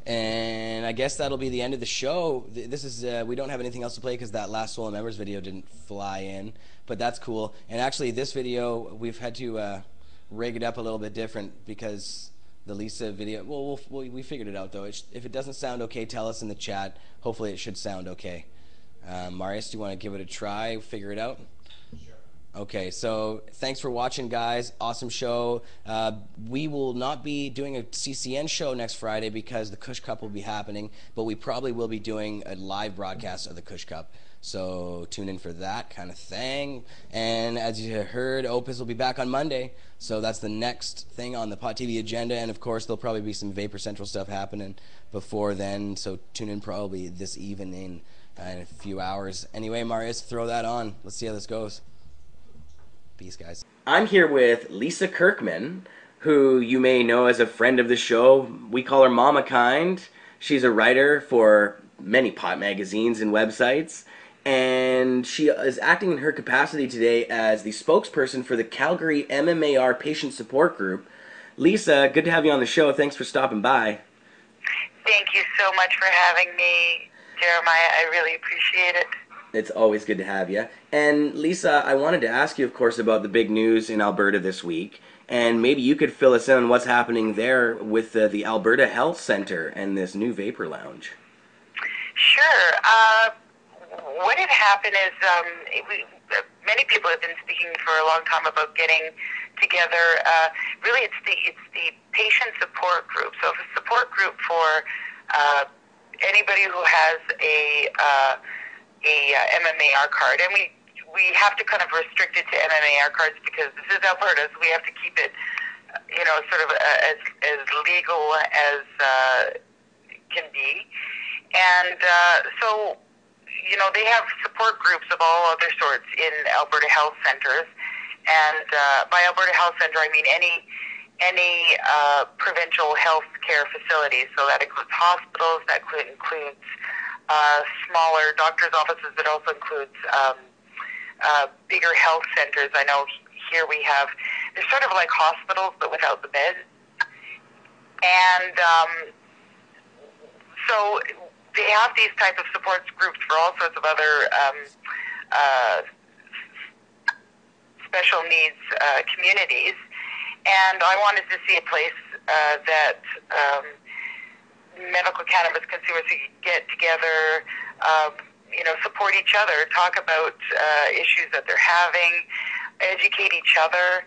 And I guess that'll be the end of the show. This is we don't have anything else to play because that last Swollen Members video didn't fly in, but that's cool. And actually, this video we've had to rig it up a little bit different because the Lisa video. Well, we figured it out though. If it doesn't sound okay, tell us in the chat. Hopefully, it should sound okay. Marius, do you want to give it a try? Figure it out. Okay, so thanks for watching, guys. Awesome show. We will not be doing a CCN show next Friday because the Cush Cup will be happening, but we probably will be doing a live broadcast of the Cush Cup. So tune in for that kind of thing. And as you heard, Opus will be back on Monday. So that's the next thing on the Pot TV agenda. And of course, there'll probably be some Vapor Central stuff happening before then. So tune in probably this evening in a few hours. Anyway, Marius, throw that on. Let's see how this goes. Peace, guys. I'm here with Lisa Kirkman, who you may know as a friend of the show. We call her Mama Kind. She's a writer for many pot magazines and websites, and she is acting in her capacity today as the spokesperson for the Calgary MMAR Patient Support Group. Lisa, good to have you on the show. Thanks for stopping by. Thank you so much for having me, Jeremiah. I really appreciate it. It's always good to have you. And Lisa, I wanted to ask you, of course, about the big news in Alberta this week. And maybe you could fill us in on what's happening there with the Alberta Health Centre and this new vapor lounge. Sure. What had happened is many people have been speaking for a long time about getting together. Really, it's the patient support group. So it's a support group for anybody who has a MMAR card, and we have to kind of restrict it to MMAR cards because this is Alberta, so we have to keep it, sort of as legal as can be. And so, they have support groups of all other sorts in Alberta Health Centres. And by Alberta Health Centre, I mean any provincial health care facilities. So that includes hospitals, that includes smaller doctor's offices, but also includes bigger health centres. I know here they're sort of like hospitals, but without the beds. And so they have these type of support groups for all sorts of other special needs communities. And I wanted to see a place that medical cannabis consumers could get together, support each other, talk about issues that they're having, educate each other,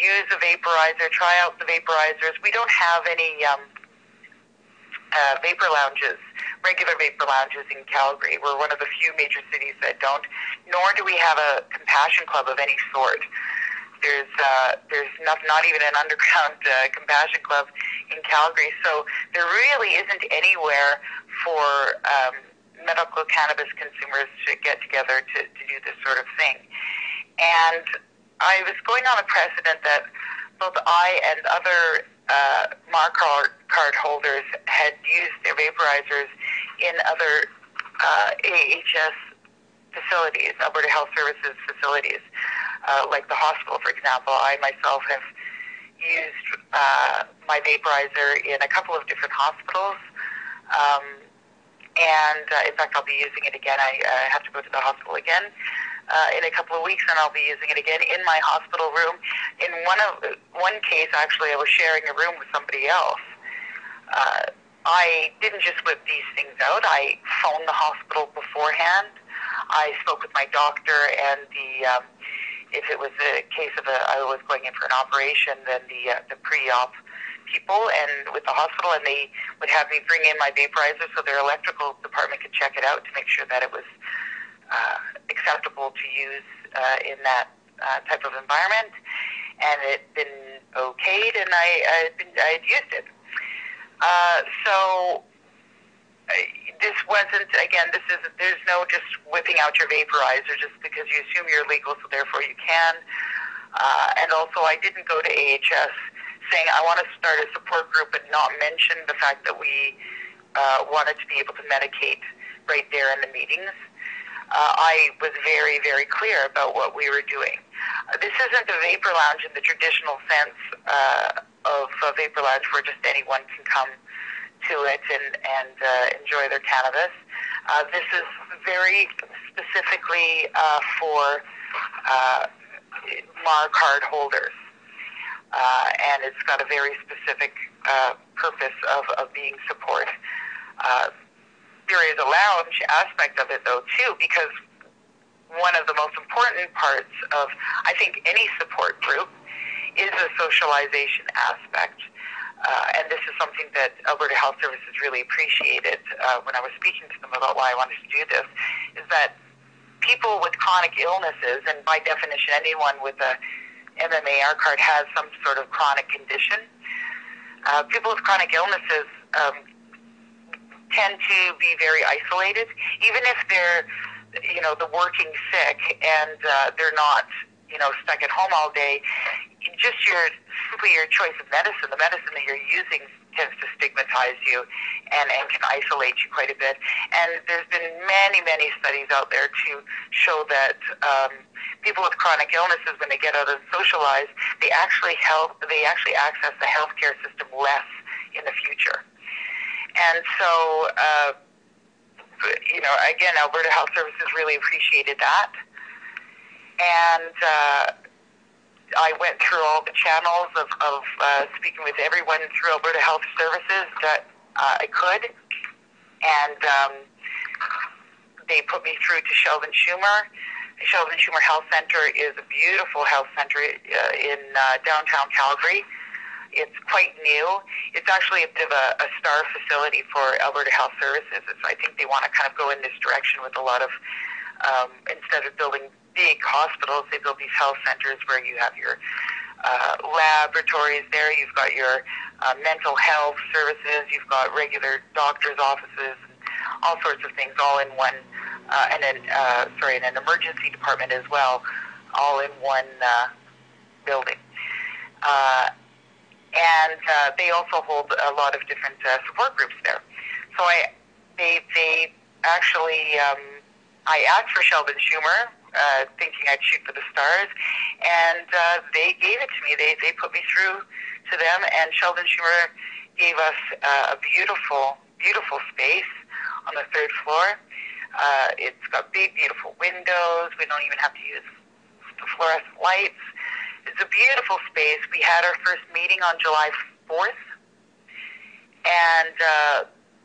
use a vaporizer, try out the vaporizers. We don't have any vapor lounges, regular vapor lounges in Calgary. We're one of the few major cities that don't, nor do we have a compassion club of any sort. There's not even an underground compassion club in Calgary, so there really isn't anywhere for medical cannabis consumers to get together to do this sort of thing. And I was going on a precedent that both I and other MMAR card holders had used their vaporizers in other AHS facilities, Alberta Health Services facilities, like the hospital, for example. I myself have used my vaporizer in a couple of different hospitals, and in fact, I'll be using it again. I have to go to the hospital again in a couple of weeks, and I'll be using it again in my hospital room. In one case, actually, I was sharing a room with somebody else. I didn't just whip these things out. I phoned the hospital beforehand. I spoke with my doctor, and if it was a case of I was going in for an operation, then the pre-op people and with the hospital, and they would have me bring in my vaporizer so their electrical department could check it out to make sure that it was acceptable to use in that type of environment, and it had been okayed, and I had used it. So this wasn't, again, there's no just whipping out your vaporizer just because you assume you're legal, so therefore you can. And also, I didn't go to AHS saying I want to start a support group and not mention the fact that we wanted to be able to medicate right there in the meetings. I was very, very clear about what we were doing. This isn't a vapor lounge in the traditional sense of a vapor lounge where just anyone can come to it and enjoy their cannabis. This is very specifically for MMAR card holders. And it's got a very specific purpose of being support. There is a lounge aspect of it, though, too, because one of the most important parts of, I think, any support group is the socialization aspect. And this is something that Alberta Health Service has really appreciated when I was speaking to them about why I wanted to do this, is that people with chronic illnesses, and by definition anyone with a MMAR card has some sort of chronic condition. People with chronic illnesses tend to be very isolated, even if they're, the working sick and they're not, stuck at home all day. Just simply your choice of medicine, the medicine that you're using tends to stigmatize you and can isolate you quite a bit. And there's been many, many studies out there to show that people with chronic illnesses, when they get out and socialize, they actually access the healthcare system less in the future. And so, again, Alberta Health Services really appreciated that. And I went through all the channels of speaking with everyone through Alberta Health Services that I could. And they put me through to Sheldon Chumir. Sheldon Chumir Health Centre is a beautiful health centre in downtown Calgary. It's quite new. It's actually a bit of a star facility for Alberta Health Services. I think they want to kind of go in this direction with a lot of instead of building big hospitals, they build these health centers where you have your laboratories there, you've got your mental health services, you've got regular doctor's offices, all sorts of things, all in one, and then, and an emergency department as well, all in one building. And they also hold a lot of different support groups there. So they actually, I asked for Sheldon Chumir, thinking I'd shoot for the stars, and they gave it to me. They put me through to them, and Sheldon Chumir gave us a beautiful, beautiful space on the 3rd floor. It's got big, beautiful windows. We don't even have to use the fluorescent lights. It's a beautiful space. We had our first meeting on July 4th, and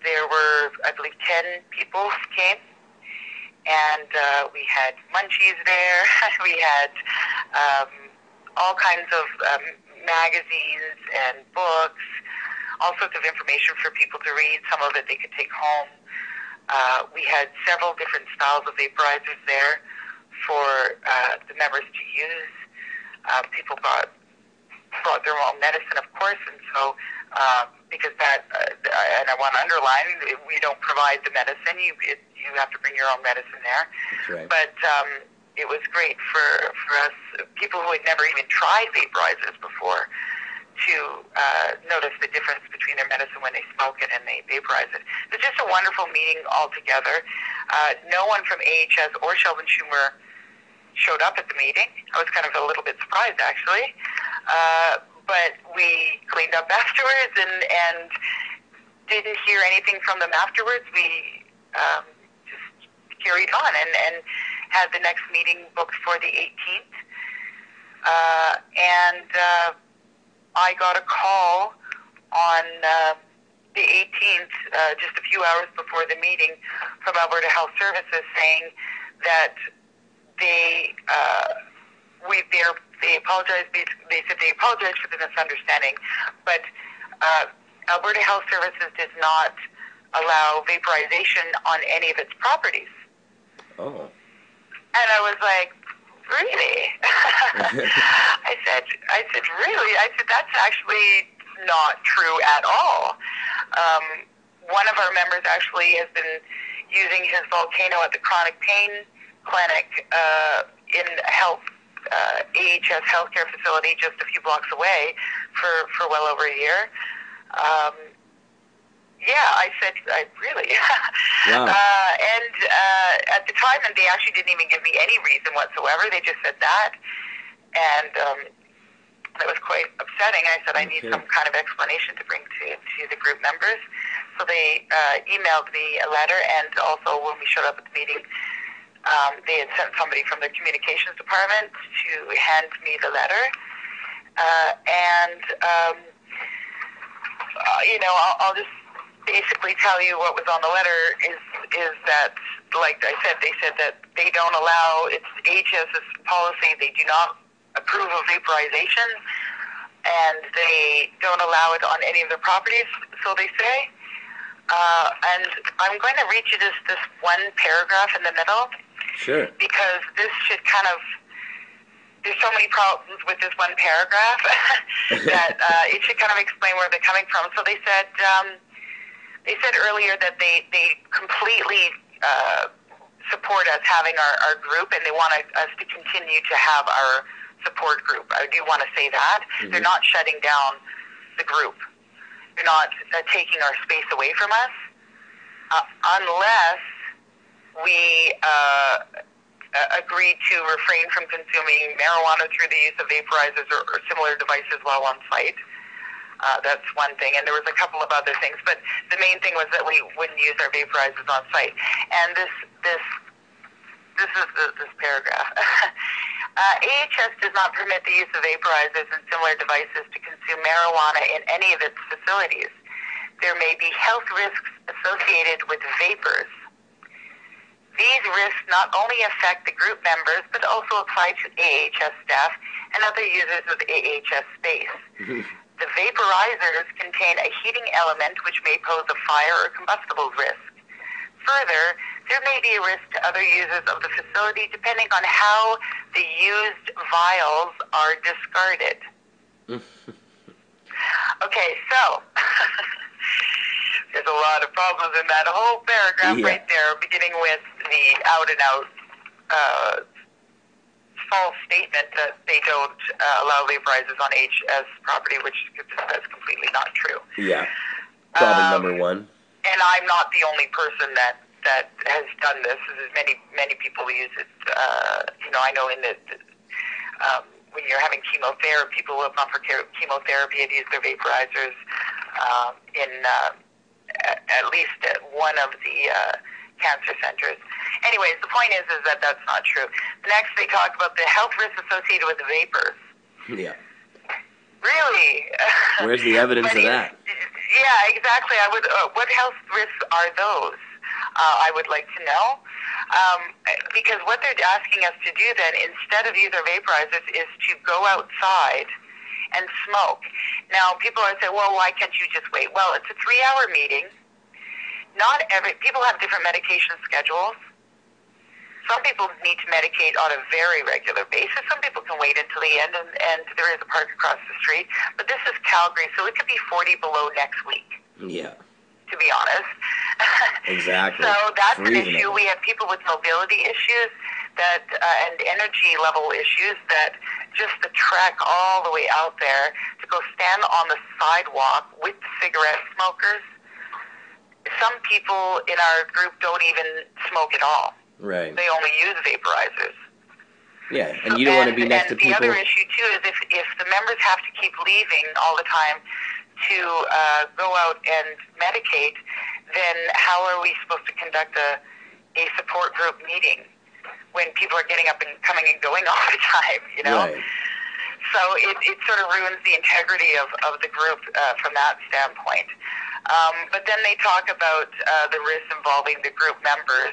there were, I believe, 10 people came. And we had munchies there. We had all kinds of magazines and books, all sorts of information for people to read. Some of it they could take home. We had several different styles of vaporizers there for the members to use. People brought their own medicine, of course, and so because that, and I want to underline, we don't provide the medicine. You have to bring your own medicine there. That's right. But it was great for us, people who had never even tried vaporizers before, to notice the difference between their medicine when they smoke it and they vaporize it. It was just a wonderful meeting altogether. No one from AHS or Sheldon Chumir showed up at the meeting. I was kind of a little bit surprised, actually. But we cleaned up afterwards and didn't hear anything from them afterwards. We just carried on and had the next meeting booked for the 18th. I got a call on the 18th, just a few hours before the meeting, from Alberta Health Services saying that they apologized. They said they apologized for the misunderstanding, but Alberta Health Services does not allow vaporization on any of its properties. Oh. And I was like, really? I said, really? I said, that's actually not true at all. One of our members actually has been using his Volcano at the chronic pain clinic in AHS healthcare facility just a few blocks away for well over a year. I said, really? Wow. And at the time, and they actually didn't even give me any reason whatsoever. They just said that. And that was quite upsetting. I said, I need some kind of explanation to bring to the group members. So they emailed me a letter, and also when we showed up at the meeting, they had sent somebody from the communications department to hand me the letter. I'll just basically tell you what was on the letter is that, like I said, they said that they don't allow, it's AHS's policy, they do not approve of vaporization, and they don't allow it on any of their properties, so they say. And I'm going to read you this one paragraph in the middle. Sure. Because this should kind of, there's so many problems with this one paragraph that it should kind of explain where they're coming from. So they said earlier that they completely support us having our group, and they want us to continue to have our support group. I do want to say that. Mm-hmm. They're not shutting down the group. They're not taking our space away from us unless we agreed to refrain from consuming marijuana through the use of vaporizers or similar devices while on site. That's one thing, and there was a couple of other things, but the main thing was that we wouldn't use our vaporizers on site. And this is this paragraph. AHS does not permit the use of vaporizers and similar devices to consume marijuana in any of its facilities. There may be health risks associated with vapors. These risks not only affect the group members, but also apply to AHS staff and other users of AHS space. The vaporizers contain a heating element which may pose a fire or combustible risk. Further, there may be a risk to other users of the facility depending on how the used vials are discarded. Okay, so there's a lot of problems in that whole paragraph right there, beginning with the out-and-out false statement that they don't allow vaporizers on HS property, which is completely not true. Yeah, problem number one. And I'm not the only person that has done this. Many people use it. I know in the when you're having chemotherapy, people who have gone for chemotherapy have used their vaporizers in at least at one of the cancer centers. Anyways, the point is that that's not true. Next, they talk about the health risks associated with the vapors. Yeah. Really? Where's the evidence of that? Yeah, exactly. I would. What health risks are those? I would like to know. Because what they're asking us to do then, instead of use our vaporizers, is to go outside and smoke. Now, people are saying, well, why can't you just wait? Well, it's a 3-hour meeting. People have different medication schedules. Some people need to medicate on a very regular basis. Some people can wait until the end, and there is a park across the street. But this is Calgary, so it could be 40 below next week. Yeah. To be honest. Exactly. So that's an Freezing issue. it. We have people with mobility issues and energy level issues that just the trek all the way out there to go stand on the sidewalk with cigarette smokers. Some people in our group don't even smoke at all. Right. They only use vaporizers. Yeah, and you don't want to be next to people. And the other issue, too, is if the members have to keep leaving all the time to go out and medicate, then how are we supposed to conduct a support group meeting when people are getting up and coming and going all the time, you know? Right. So it sort of ruins the integrity of the group from that standpoint. But then they talk about the risks involving the group members.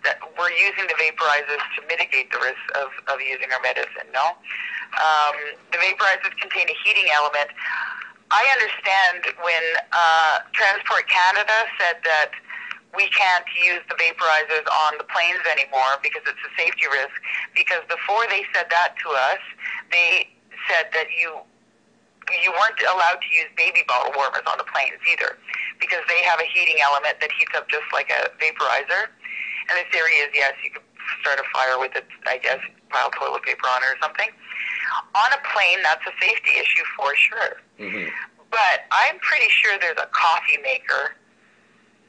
That we're using the vaporizers to mitigate the risk of using our medicine, no? The vaporizers contain a heating element. I understand when Transport Canada said that we can't use the vaporizers on the planes anymore because it's a safety risk, because before they said that to us, they said that you weren't allowed to use baby bottle warmers on the planes either, because they have a heating element that heats up just like a vaporizer. And the theory is, yes, you could start a fire with it, I guess, pile toilet paper on it or something. On a plane, that's a safety issue for sure. Mm-hmm. But I'm pretty sure there's a coffee maker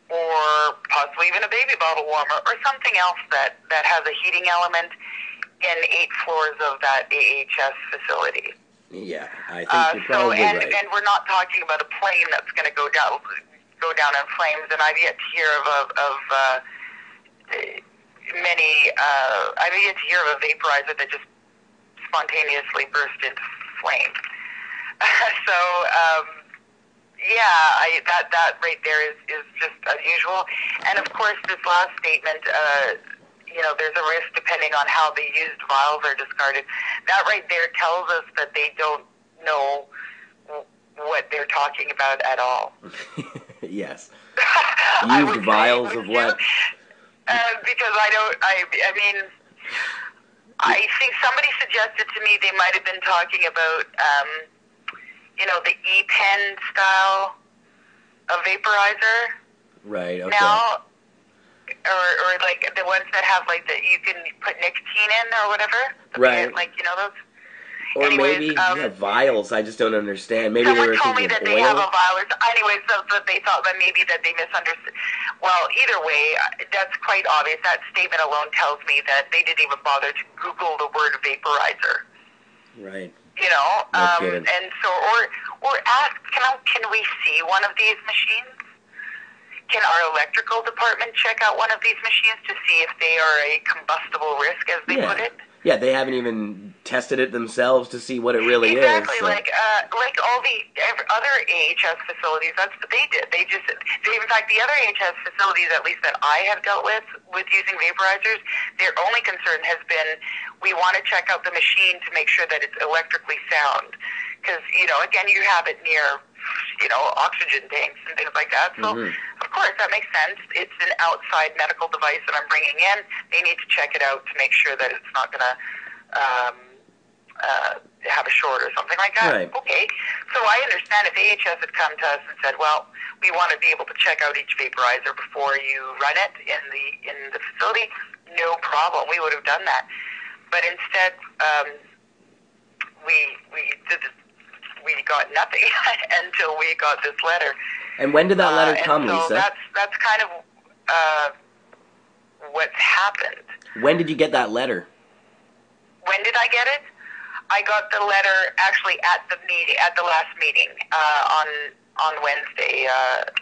or possibly even a baby bottle warmer or something else that has a heating element in 8 floors of that AHS facility. Yeah, I think you're probably right. And we're not talking about a plane that's going to go down in flames. And I've yet to hear of many. I've yet to hear of a vaporizer that just spontaneously burst into flames. So that right there is just unusual. And of course, this last statement. There's a risk depending on how the used vials are discarded. That right there tells us that they don't know what they're talking about at all. Yes. Used vials of what? Because I think somebody suggested to me they might have been talking about, the E-pen style of vaporizer. Right, okay. Now, or like the ones that have that you can put nicotine in or whatever. Right. Those. Or Anyways, maybe vials. I just don't understand. Maybe someone they were told me thinking that they oil. have a vial. Anyways, so they thought that maybe that they misunderstood. Well, either way, that's quite obvious. That statement alone tells me that they didn't even bother to Google the word vaporizer. Right. No kidding. And so, or ask, can we see one of these machines? Can our electrical department check out one of these machines to see if they are a combustible risk, as they put it? Yeah, they haven't even tested it themselves to see what it really exactly, is. So. Like all the other AHS facilities, that's what they did. In fact, the other AHS facilities, at least that I have dealt with using vaporizers, their only concern has been, we want to check out the machine to make sure that it's electrically sound. Because, again, you have it near, oxygen tanks and things like that. So, of of course, that makes sense. It's an outside medical device that I'm bringing in. They need to check it out to make sure that it's not going to have a short or something like that. Right. Okay. So I understand if AHS had come to us and said, well, we want to be able to check out each vaporizer before you run it in the facility, no problem. We would have done that. But instead, we got nothing until we got this letter. And when did that letter come, so Lisa? That's kind of what's happened. When did you get that letter? When did I get it? I got the letter actually at the last meeting on Wednesday,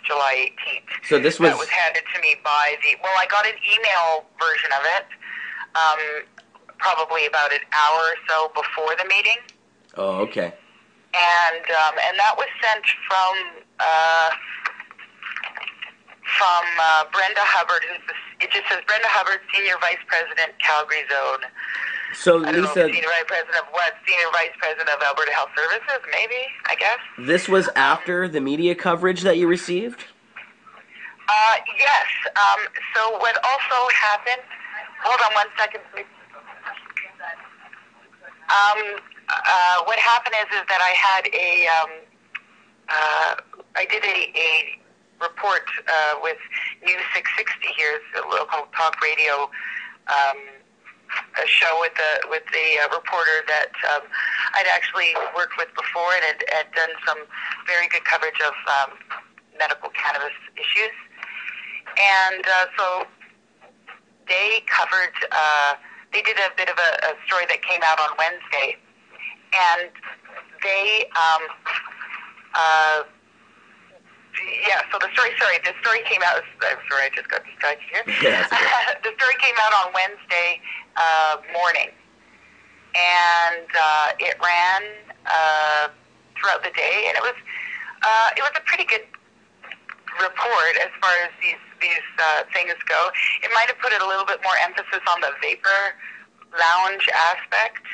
July 18th. So this was... That was handed to me by I got an email version of it, probably about an hour or so before the meeting. Oh, okay. And that was sent from Brenda Hubbard. It just says Brenda Hubbard, Senior Vice President, Calgary Zone. So, I don't Lisa... know, Senior Vice President of what? Senior Vice President of Alberta Health Services, maybe, I guess. This was after the media coverage that you received? Yes. So what also happened... Hold on one second, please. What happened is that I had I did a report with News 660 here, it's a local talk radio a show with the reporter that I'd actually worked with before and had done some very good coverage of medical cannabis issues. And so they covered, they did a bit of a story that came out on Wednesday. And they, so the story came out, sorry, I just got distracted here. Yeah, okay. The story came out on Wednesday morning. And it ran throughout the day, and it was a pretty good report as far as these things go. It might have put a little bit more emphasis on the vapor lounge aspect.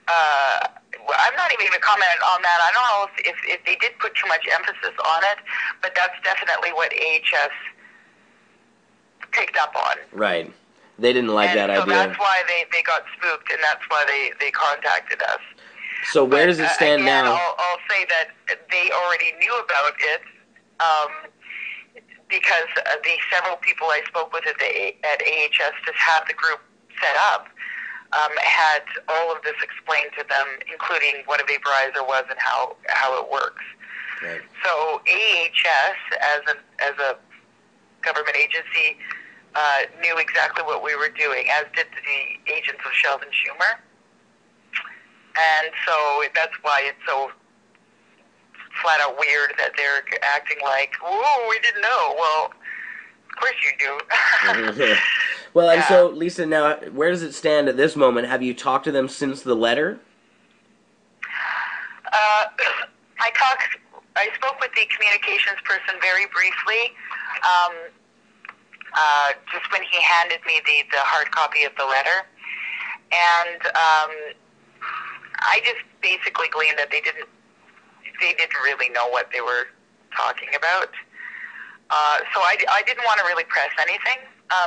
I'm not even going to comment on that. I don't know if they did put too much emphasis on it, but that's definitely what AHS picked up on. Right. They didn't like that idea. So that's why they got spooked, and that's why they contacted us. So where does it stand again, now? I'll say that they already knew about it because the several people I spoke with at AHS to have the group set up had all of this explained to them, including what a vaporizer was and how it works. Right. So AHS, as a government agency, knew exactly what we were doing, as did the agents of Sheldon Chumir. And so that's why it's so flat out weird that they're acting like, "Whoa, we didn't know." Well, of course you do. Well, and so, Lisa, now, where does it stand at this moment? Have you talked to them since the letter? I spoke with the communications person very briefly, just when he handed me the hard copy of the letter, and I just basically gleaned that they didn't really know what they were talking about. So I didn't want to really press anything,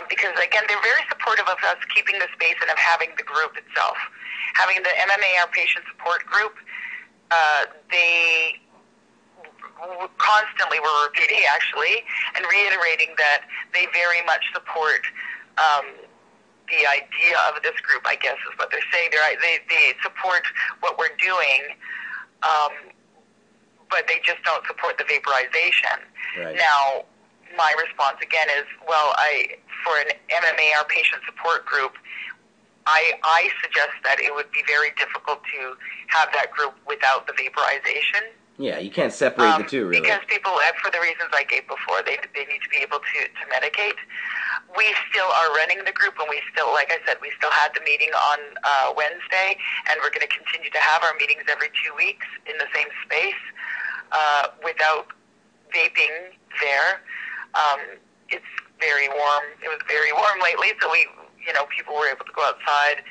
because again, they're very supportive of us keeping the space and of having the group itself. Having the MMAR patient support group, they constantly were repeating actually and reiterating that they very much support the idea of this group, I guess is what they're saying. They support what we're doing, but they just don't support the vaporization. Right. Now, my response again is, well, for an MMAR patient support group, I suggest that it would be very difficult to have that group without the vaporization. Yeah, you can't separate the two, really. Because people, for the reasons I gave before, they need to be able to medicate. We still are running the group, and we still, like I said, we still had the meeting on Wednesday, and we're going to continue to have our meetings every 2 weeks in the same space without vaping there. It's very warm. It was very warm lately, so people were able to go outside.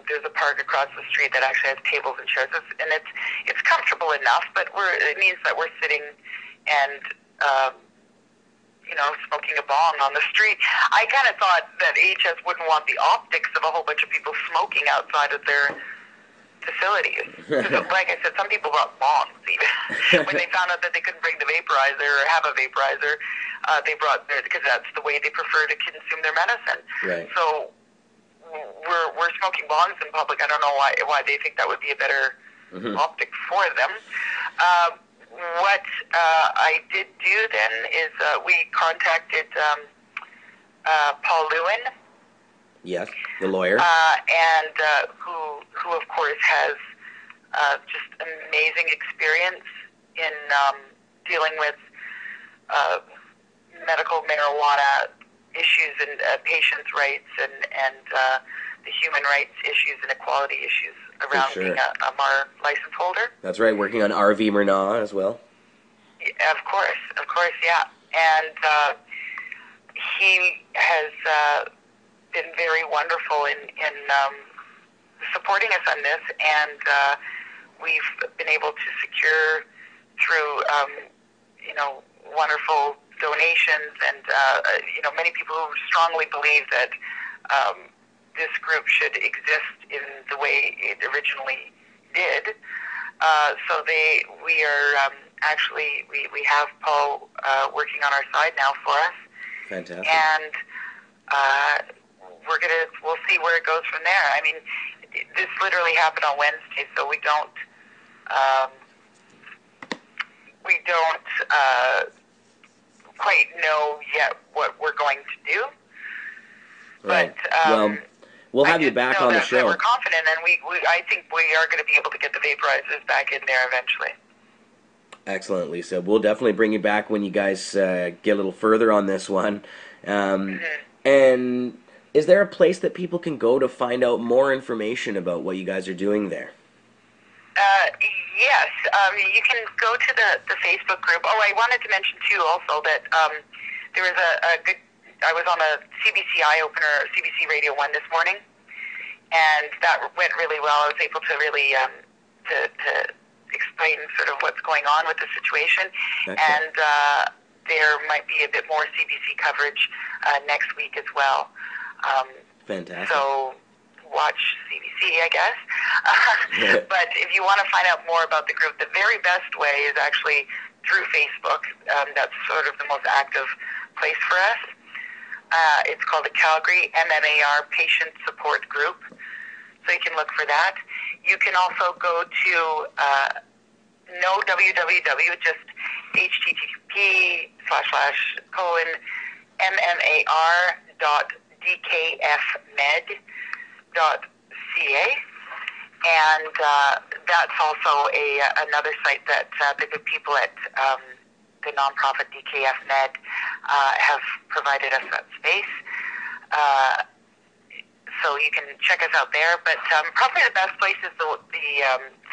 There's a park across the street that actually has tables and chairs, and it's comfortable enough, but it means that we're sitting and smoking a bong on the street. I kind of thought that HS wouldn't want the optics of a whole bunch of people smoking outside of their facilities. 'Cause, like I said, some people brought bongs even. When they found out that they couldn't bring the vaporizer or have a vaporizer, they brought theirs because that's the way they prefer to consume their medicine. Right. So we're smoking bongs in public. I don't know why they think that would be a better optic for them. What I did do then is we contacted Paul Lewin. Yes, the lawyer. And who of course has just amazing experience in dealing with medical marijuana issues and patients' rights and the human rights issues and equality issues around sure. being a MAR license holder. That's right, working on RV Myrna as well. Yeah, of course, yeah. And he has been very wonderful in supporting us on this, and we've been able to secure through wonderful donations and many people who strongly believe that this group should exist in the way it originally did. So we are actually we have Paul working on our side now for us. Fantastic. And we'll see where it goes from there. I mean, this literally happened on Wednesday, so we don't quite know yet what we're going to do. Right. But Well, we'll have you back on the show. That we're confident, and I think we are going to be able to get the vaporizers back in there eventually. Excellent, Lisa. We'll definitely bring you back when you guys get a little further on this one. And is there a place that people can go to find out more information about what you guys are doing there? Yes. You can go to the Facebook group. Oh, I wanted to mention, too, also that there was a good... I was on a CBC Eye-Opener, CBC Radio 1 this morning, and that went really well. I was able to really to explain sort of what's going on with the situation. Excellent. And there might be a bit more CBC coverage next week as well. Fantastic. So watch CBC, I guess. But if you want to find out more about the group, the very best way is actually through Facebook. That's sort of the most active place for us. It's called the Calgary MMAR Patient Support Group. So you can look for that. You can also go to no www, just http://mmar.dkfmed.ca. And that's also another site that the good people at the nonprofit DKFmed have provided us that space. So you can check us out there. But probably the best place is the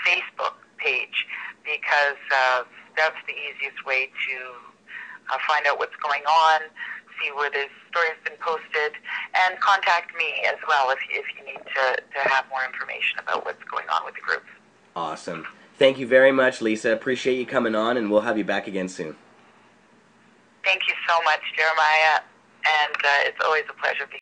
Facebook page, because that's the easiest way to find out what's going on, see where the story's been posted, and contact me as well if you need to have more information about what's going on with the group. Awesome. Thank you very much, Lisa. Appreciate you coming on, and we'll have you back again soon. Thank you so much, Jeremiah, and it's always a pleasure being